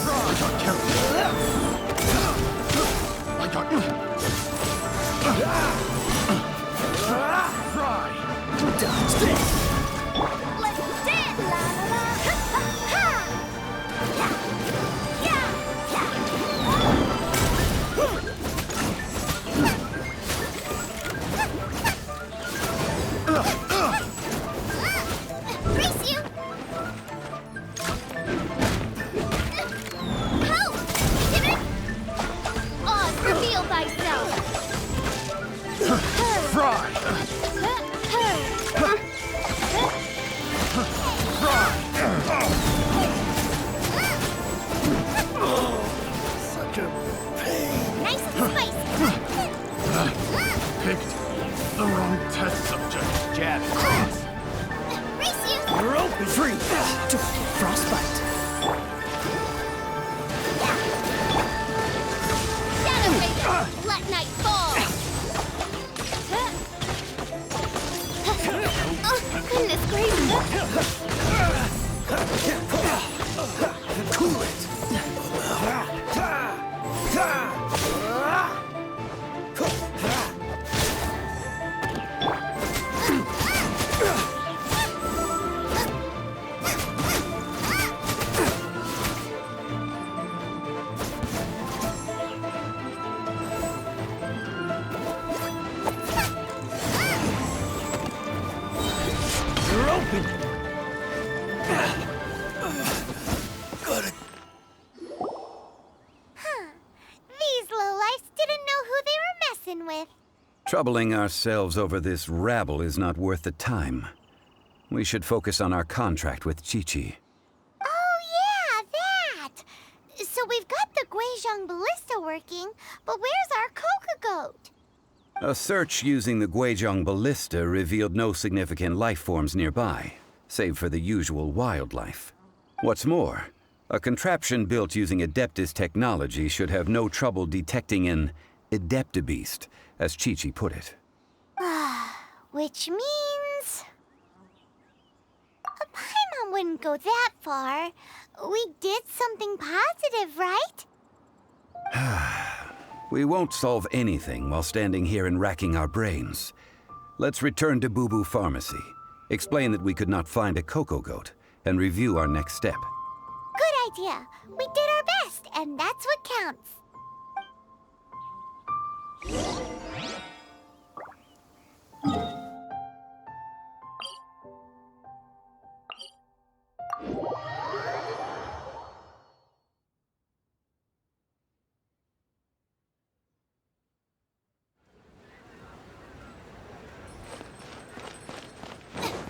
I got you! Try! Hypnotize this! Let's dance! La la la! Ha ha ha! Yeah! Yeah! Race you! Help! Timid! Oz, reveal thyself. Fry! Such a pain! Nice and spicy! Picked the wrong test subject. Jab. Race you! You're open free! Frostbite! Shadow Raven, let night fall. Oh, goodness gracious. Cool it! These lowlifes didn't know who they were messing with. Troubling ourselves over this rabble is not worth the time. We should focus on our contract with Chi-Chi. Oh yeah, that! So we've got the Guizhong ballista working, but where's our Coca goat? A search using the Guizhong ballista revealed no significant life forms nearby, save for the usual wildlife. What's more, a contraption built using Adeptus technology should have no trouble detecting an Adeptabeast, as Chi-Chi put it. Which means... Paimon wouldn't go that far. We did something positive, right? We won't solve anything while standing here and racking our brains. Let's return to Boo Boo Pharmacy, explain that we could not find a Coco Goat, and review our next step. Good idea. We did our best, and that's what counts.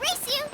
Race you!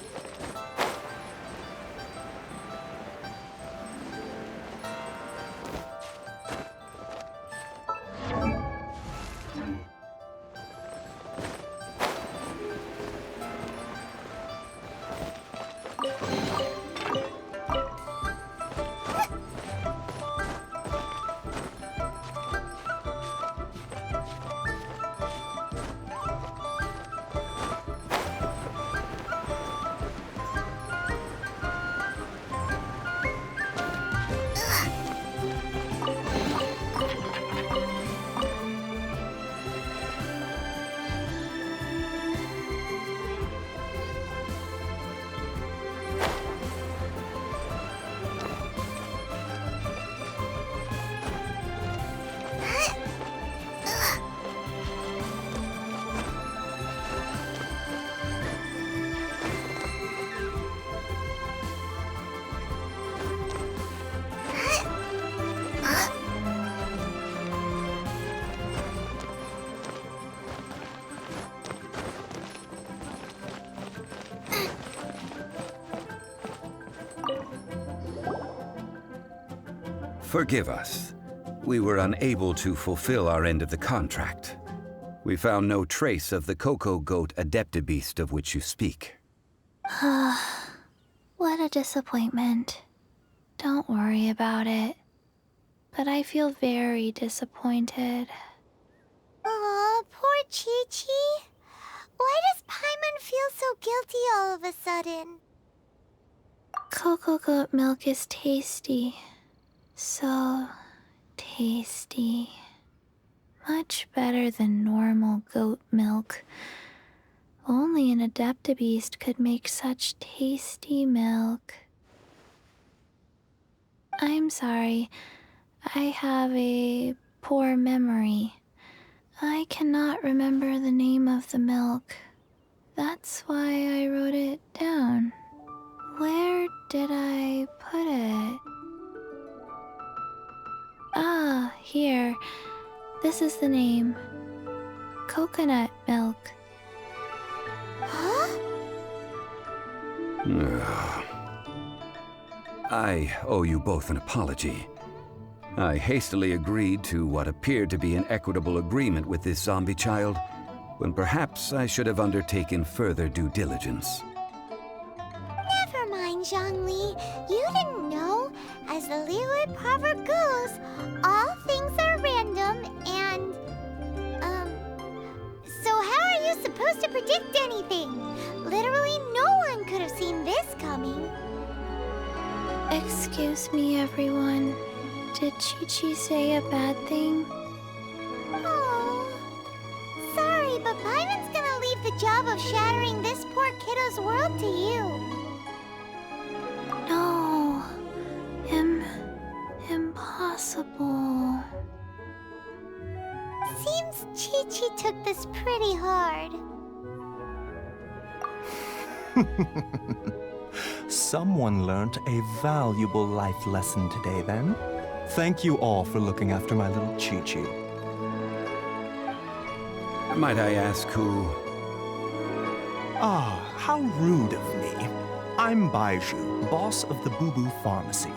Forgive us. We were unable to fulfill our end of the contract. We found no trace of the Coco Goat Adeptabeast of which you speak. What a disappointment. Don't worry about it. But I feel very disappointed. Aw, poor Chi-Chi. Why does Paimon feel so guilty all of a sudden? Coco Goat milk is tasty. So tasty. Much better than normal goat milk. Only an Adeptabeast could make such tasty milk. I'm sorry. I have a poor memory. I cannot remember the name of the milk. That's why I wrote it down. Where did I put it? Ah, here. This is the name. Coconut milk. Huh? I owe you both an apology. I hastily agreed to what appeared to be an equitable agreement with this zombie child, when perhaps I should have undertaken further due diligence. Never mind, Zhongli. You didn't know. As the Liyue proverb goes, all things are random and... So how are you supposed to predict anything? Literally no one could have seen this coming. Excuse me, everyone. Did Chi-Chi say a bad thing? Oh, sorry, but Paimon's gonna leave the job of shattering this poor kiddo's world to you. No. Impossible. Seems Chi-Chi took this pretty hard. Someone learnt a valuable life lesson today, then. Thank you all for looking after my little Chi-Chi. Might I ask who? Ah, how rude of me. I'm Baiju, boss of the Boo Boo Pharmacy.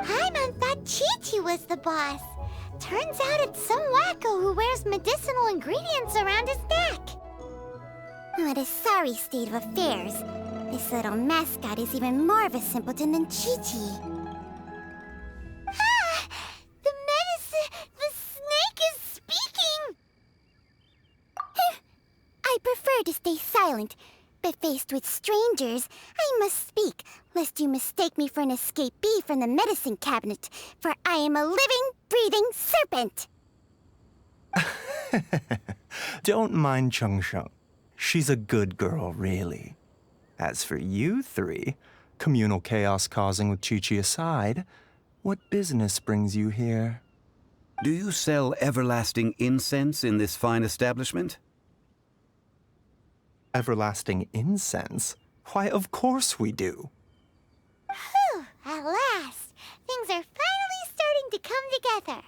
Paimon thought Chi-Chi was the boss. Turns out it's some wacko who wears medicinal ingredients around his neck. What a sorry state of affairs. This little mascot is even more of a simpleton than Chi-Chi. Ah! The snake is speaking! I prefer to stay silent, but faced with strangers, I must speak, lest you mistake me for an escapee from the medicine cabinet, for I am a living, breathing serpent! Don't mind Chung Sheng. She's a good girl, really. As for you three, communal chaos causing with Chi-Chi aside, what business brings you here? Do you sell everlasting incense in this fine establishment? Everlasting incense? Why, of course we do. Whew, at last! Things are finally starting to come together.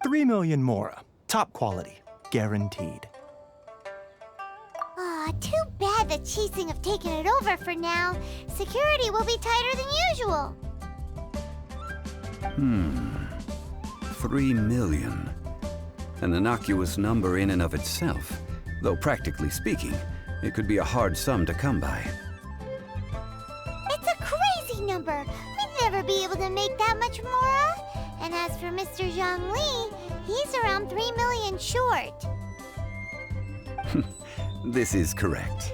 3 million mora. Top quality. Guaranteed. Aw, too bad the Chising have taken it over for now. Security will be tighter than usual. 3 million. An innocuous number in and of itself, though practically speaking, it could be a hard sum to come by. It's a crazy number. We'd never be able to make that much mora. And as for Mr. Zhongli, he's around 3 million short. This is correct.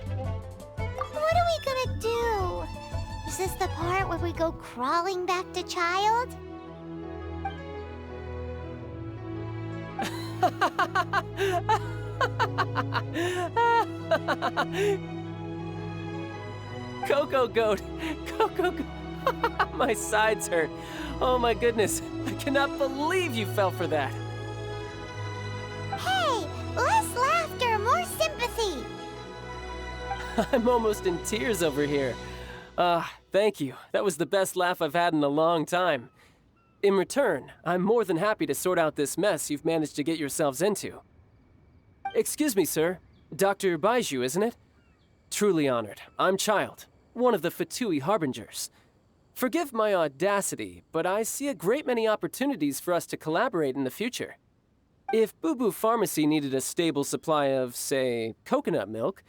What are we gonna do? Is this the part where we go crawling back to child? Coco Goat! Coco Goat! My sides hurt. Oh my goodness. I cannot believe you fell for that. Hey, less laughter, more sympathy. I'm almost in tears over here. Thank you. That was the best laugh I've had in a long time. In return, I'm more than happy to sort out this mess you've managed to get yourselves into. Excuse me, sir. Dr. Baiju, isn't it? Truly honored. I'm Child, one of the Fatui Harbingers. Forgive my audacity, but I see a great many opportunities for us to collaborate in the future. If Boo Boo Pharmacy needed a stable supply of, say, coconut milk,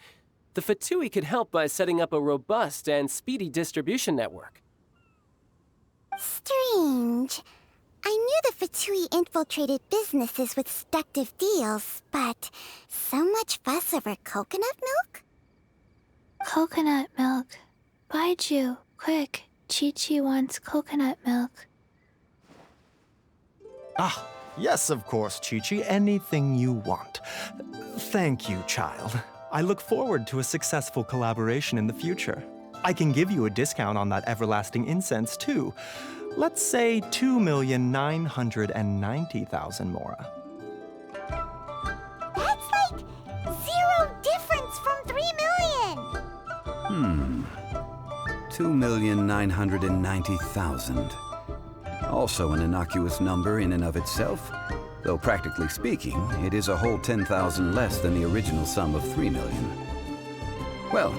the Fatui could help by setting up a robust and speedy distribution network. Strange. I knew the Fatui infiltrated businesses with seductive deals, but so much fuss over coconut milk? Coconut milk. Baiju, quick. Chi-Chi wants coconut milk. Ah, yes, of course, Chi-Chi. Anything you want. Thank you, child. I look forward to a successful collaboration in the future. I can give you a discount on that everlasting incense, too. Let's say 2,990,000 mora. That's like 0 difference from 3 million! 2,990,000. Also an innocuous number in and of itself, though practically speaking, it is a whole 10,000 less than the original sum of 3 million. Well,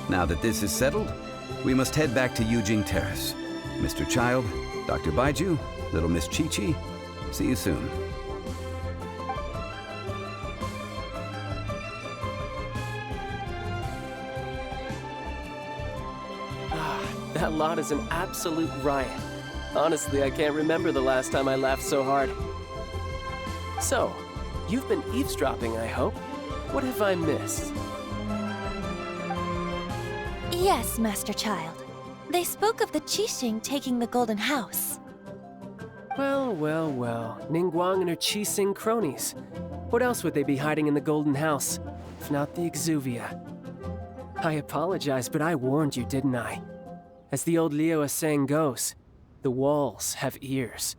now that this is settled, we must head back to Yujing Terrace. Mr. Child, Dr. Baiju, little Miss Chi-Chi, see you soon. That lot is an absolute riot. Honestly, I can't remember the last time I laughed so hard. So, you've been eavesdropping, I hope? What have I missed? Yes, Master Child. They spoke of the Qixing taking the Golden House. Well, well, well. Ningguang and her Qixing cronies. What else would they be hiding in the Golden House, if not the Exuvia? I apologize, but I warned you, didn't I? As the old Liyue saying goes, the walls have ears.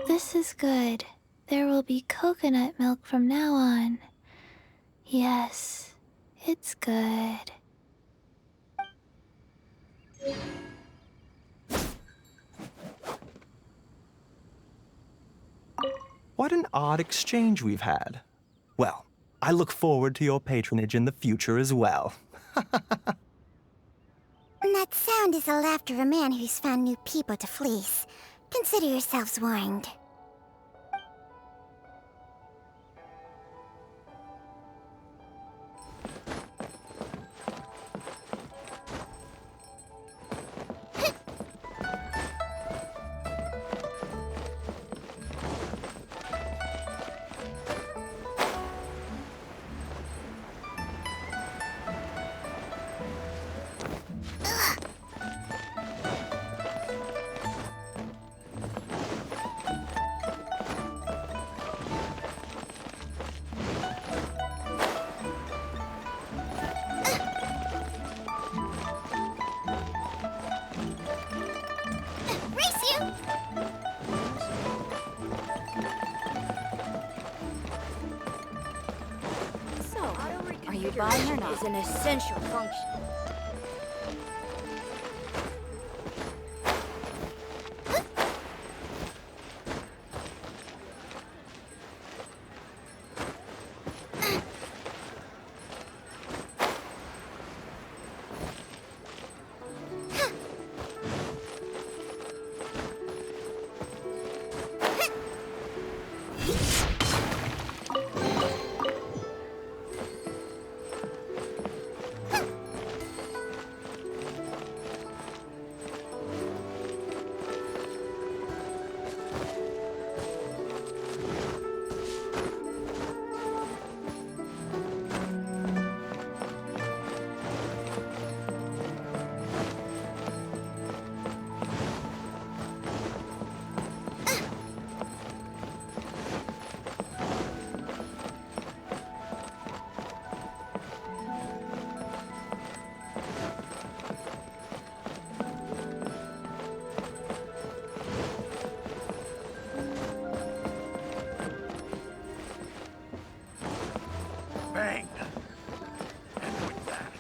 This is good. There will be coconut milk from now on. Yes, it's good. What an odd exchange we've had. Well, I look forward to your patronage in the future as well. That sound is the laughter of a man who's found new people to fleece. Consider yourselves warned. Are you buying or not? Is an essential function. Bang! And with that...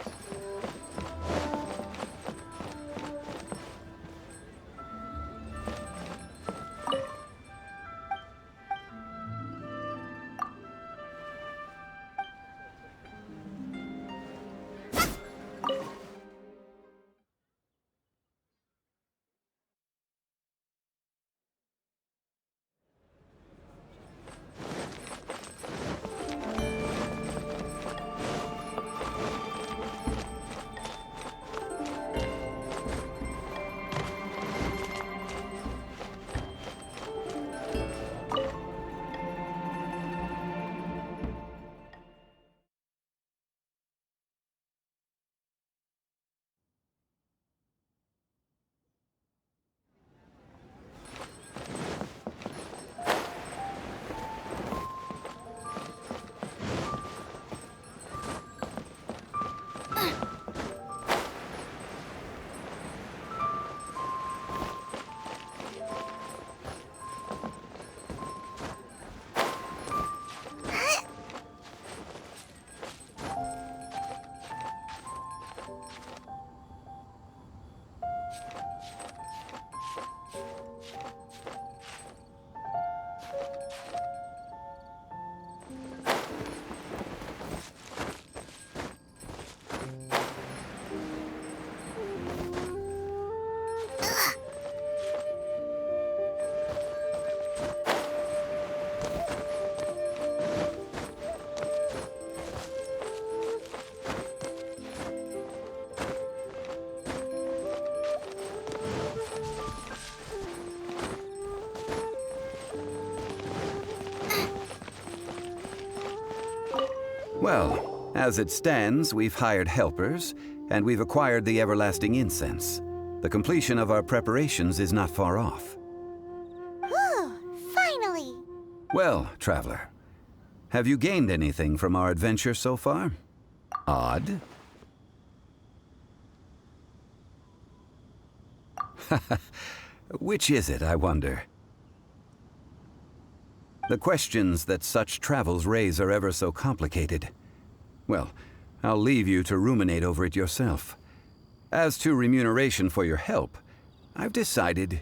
Well, as it stands, we've hired helpers, and we've acquired the everlasting incense. The completion of our preparations is not far off. Whew, finally! Well, traveler, have you gained anything from our adventure so far? Odd? Which is it, I wonder? The questions that such travels raise are ever so complicated. Well, I'll leave you to ruminate over it yourself. As to remuneration for your help, I've decided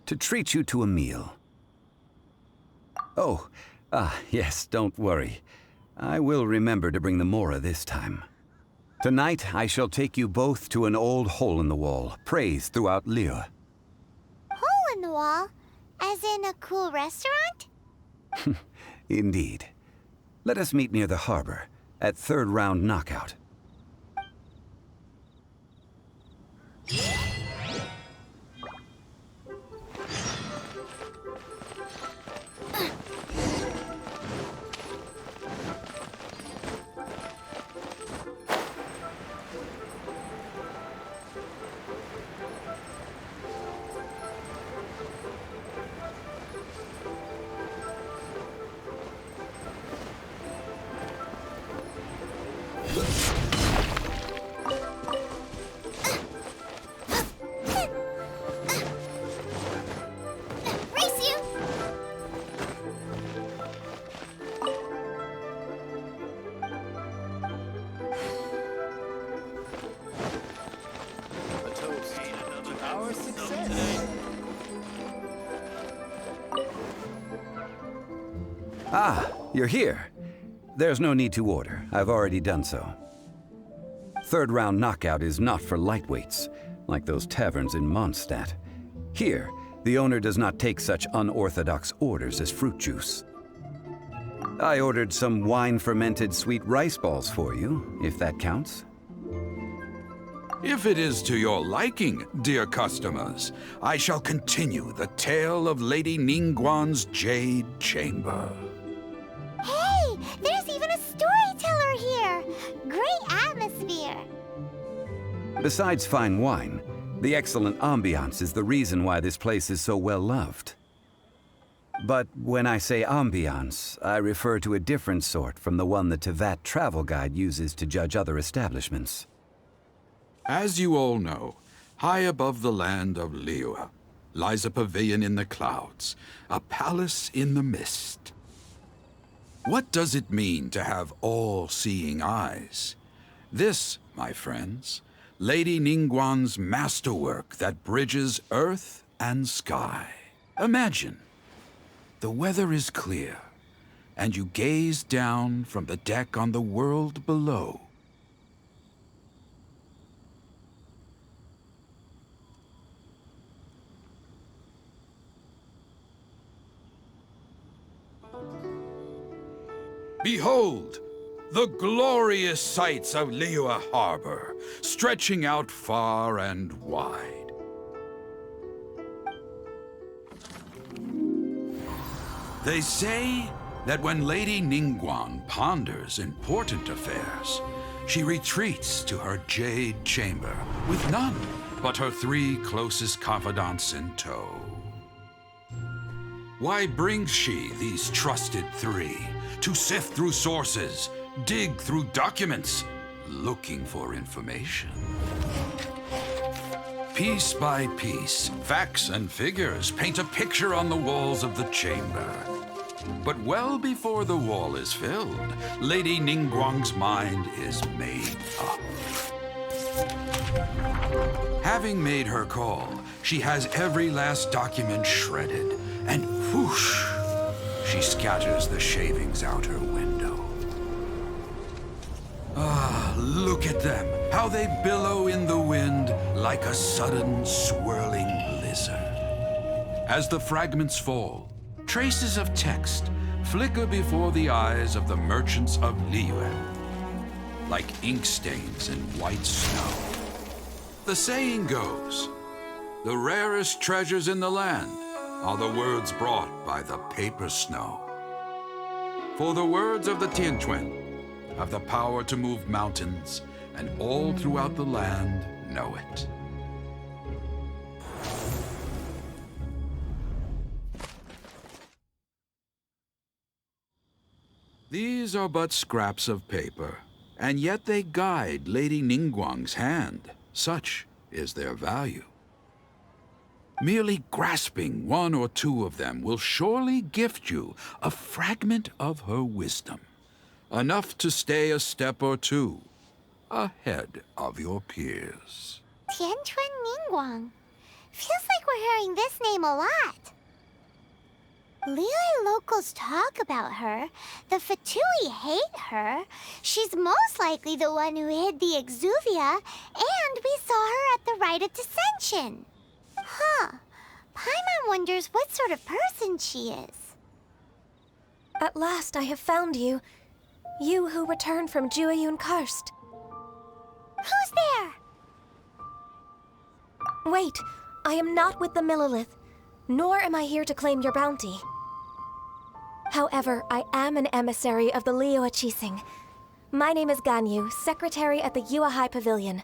to treat you to a meal. Oh, yes, don't worry. I will remember to bring the Mora this time. Tonight, I shall take you both to an old hole-in-the-wall, praised throughout Liyue. Hole in the wall? As in a cool restaurant? Indeed. Let us meet near the harbor, at third round knockout. Ah, you're here. There's no need to order. I've already done so. Third round knockout is not for lightweights, like those taverns in Mondstadt. Here, the owner does not take such unorthodox orders as fruit juice. I ordered some wine-fermented sweet rice balls for you, if that counts. If it is to your liking, dear customers, I shall continue the tale of Lady Ningguang's Jade Chamber. Hey, there's even a storyteller here! Great atmosphere! Besides fine wine, the excellent ambiance is the reason why this place is so well loved. But when I say ambiance, I refer to a different sort from the one the Tevat travel guide uses to judge other establishments. As you all know, high above the land of Liyue lies a pavilion in the clouds, a palace in the mist. What does it mean to have all-seeing eyes? This, my friends, Lady Ningguang's masterwork that bridges earth and sky. Imagine, the weather is clear, and you gaze down from the deck on the world below. Behold, the glorious sights of Liyue Harbor, stretching out far and wide. They say that when Lady Ningguang ponders important affairs, she retreats to her jade chamber with none but her 3 closest confidants in tow. Why brings she these trusted 3 to sift through sources, dig through documents, looking for information? Piece by piece, facts and figures paint a picture on the walls of the chamber. But well before the wall is filled, Lady Ningguang's mind is made up. Having made her call, she has every last document shredded, and whoosh, she scatters the shavings out her window. Ah, look at them, how they billow in the wind like a sudden swirling blizzard. As the fragments fall, traces of text flicker before the eyes of the merchants of Liyue, like ink stains in white snow. The saying goes, the rarest treasures in the land are the words brought by the paper snow. For the words of the Tianquan have the power to move mountains, and all throughout the land know it. These are but scraps of paper, and yet they guide Lady Ningguang's hand. Such is their value. Merely grasping one or two of them will surely gift you a fragment of her wisdom, enough to stay a step or two ahead of your peers. Tianchuan Ningguang. Feels like we're hearing this name a lot. Liyue locals talk about her. The Fatui hate her. She's most likely the one who hid the Exuvia, and we saw her at the Rite of Dissension. Huh. Paimon wonders what sort of person she is. At last I have found you. You who returned from Jueyun Karst. Who's there? Wait, I am not with the Millelith, nor am I here to claim your bounty. However, I am an emissary of the Liyue Qixing. My name is Ganyu, secretary at the Yuehai Pavilion,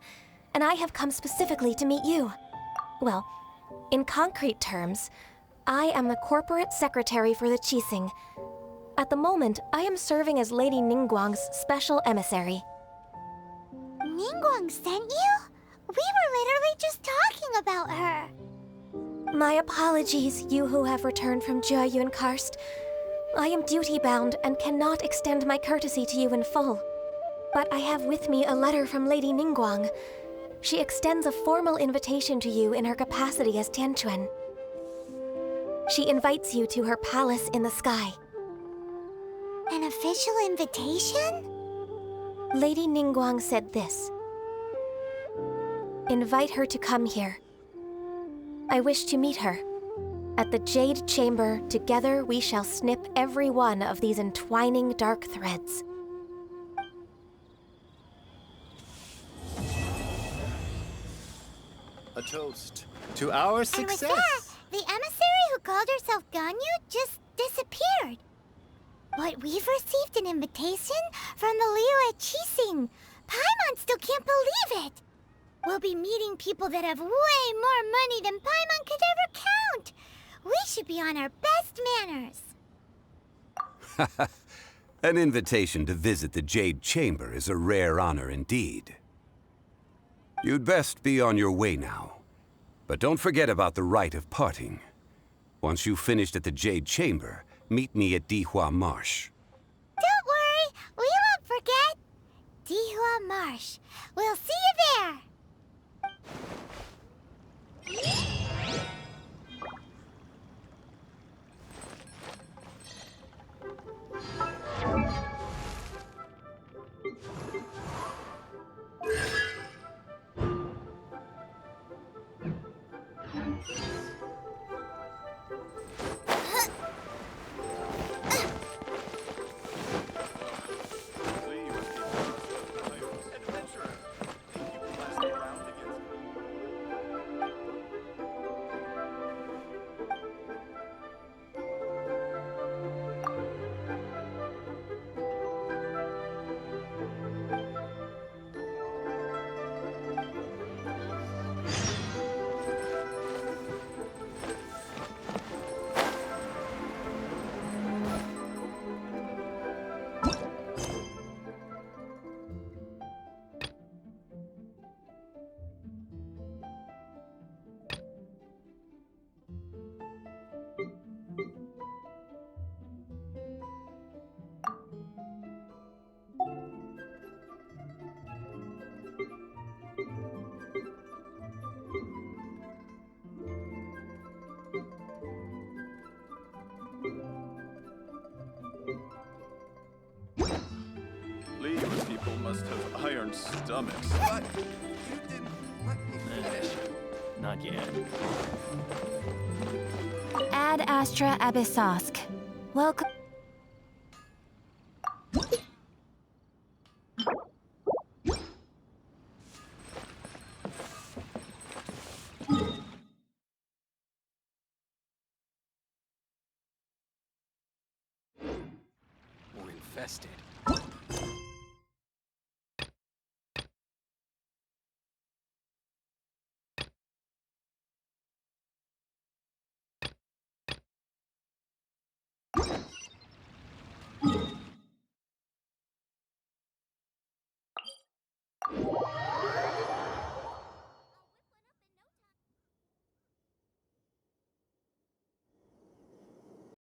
and I have come specifically to meet you. Well, in concrete terms, I am the corporate secretary for the Qixing. At the moment, I am serving as Lady Ningguang's special emissary. Ningguang sent you? We were literally just talking about her. My apologies, you who have returned from Jueyun Karst. I am duty-bound and cannot extend my courtesy to you in full. But I have with me a letter from Lady Ningguang. She extends a formal invitation to you in her capacity as Tianquan. She invites you to her palace in the sky. An official invitation? Lady Ningguang said this. Invite her to come here. I wish to meet her. At the Jade Chamber, together we shall snip every one of these entwining dark threads. A toast to our success. And with that, the emissary who called herself Ganyu just disappeared. But we've received an invitation from the Liyue Qixing. Paimon still can't believe it. We'll be meeting people that have way more money than Paimon could ever count. We should be on our best manners. An invitation to visit the Jade Chamber is a rare honor indeed. You'd best be on your way now. But don't forget about the rite of parting. Once you've finished at the Jade Chamber, meet me at Dihua Marsh. Don't worry, we won't forget. Dihua Marsh. We'll see you there. Liyue people must have iron stomachs. But you didn't let me finish. Not yet. Ad Astra Abyssosk. Welcome. We're infested.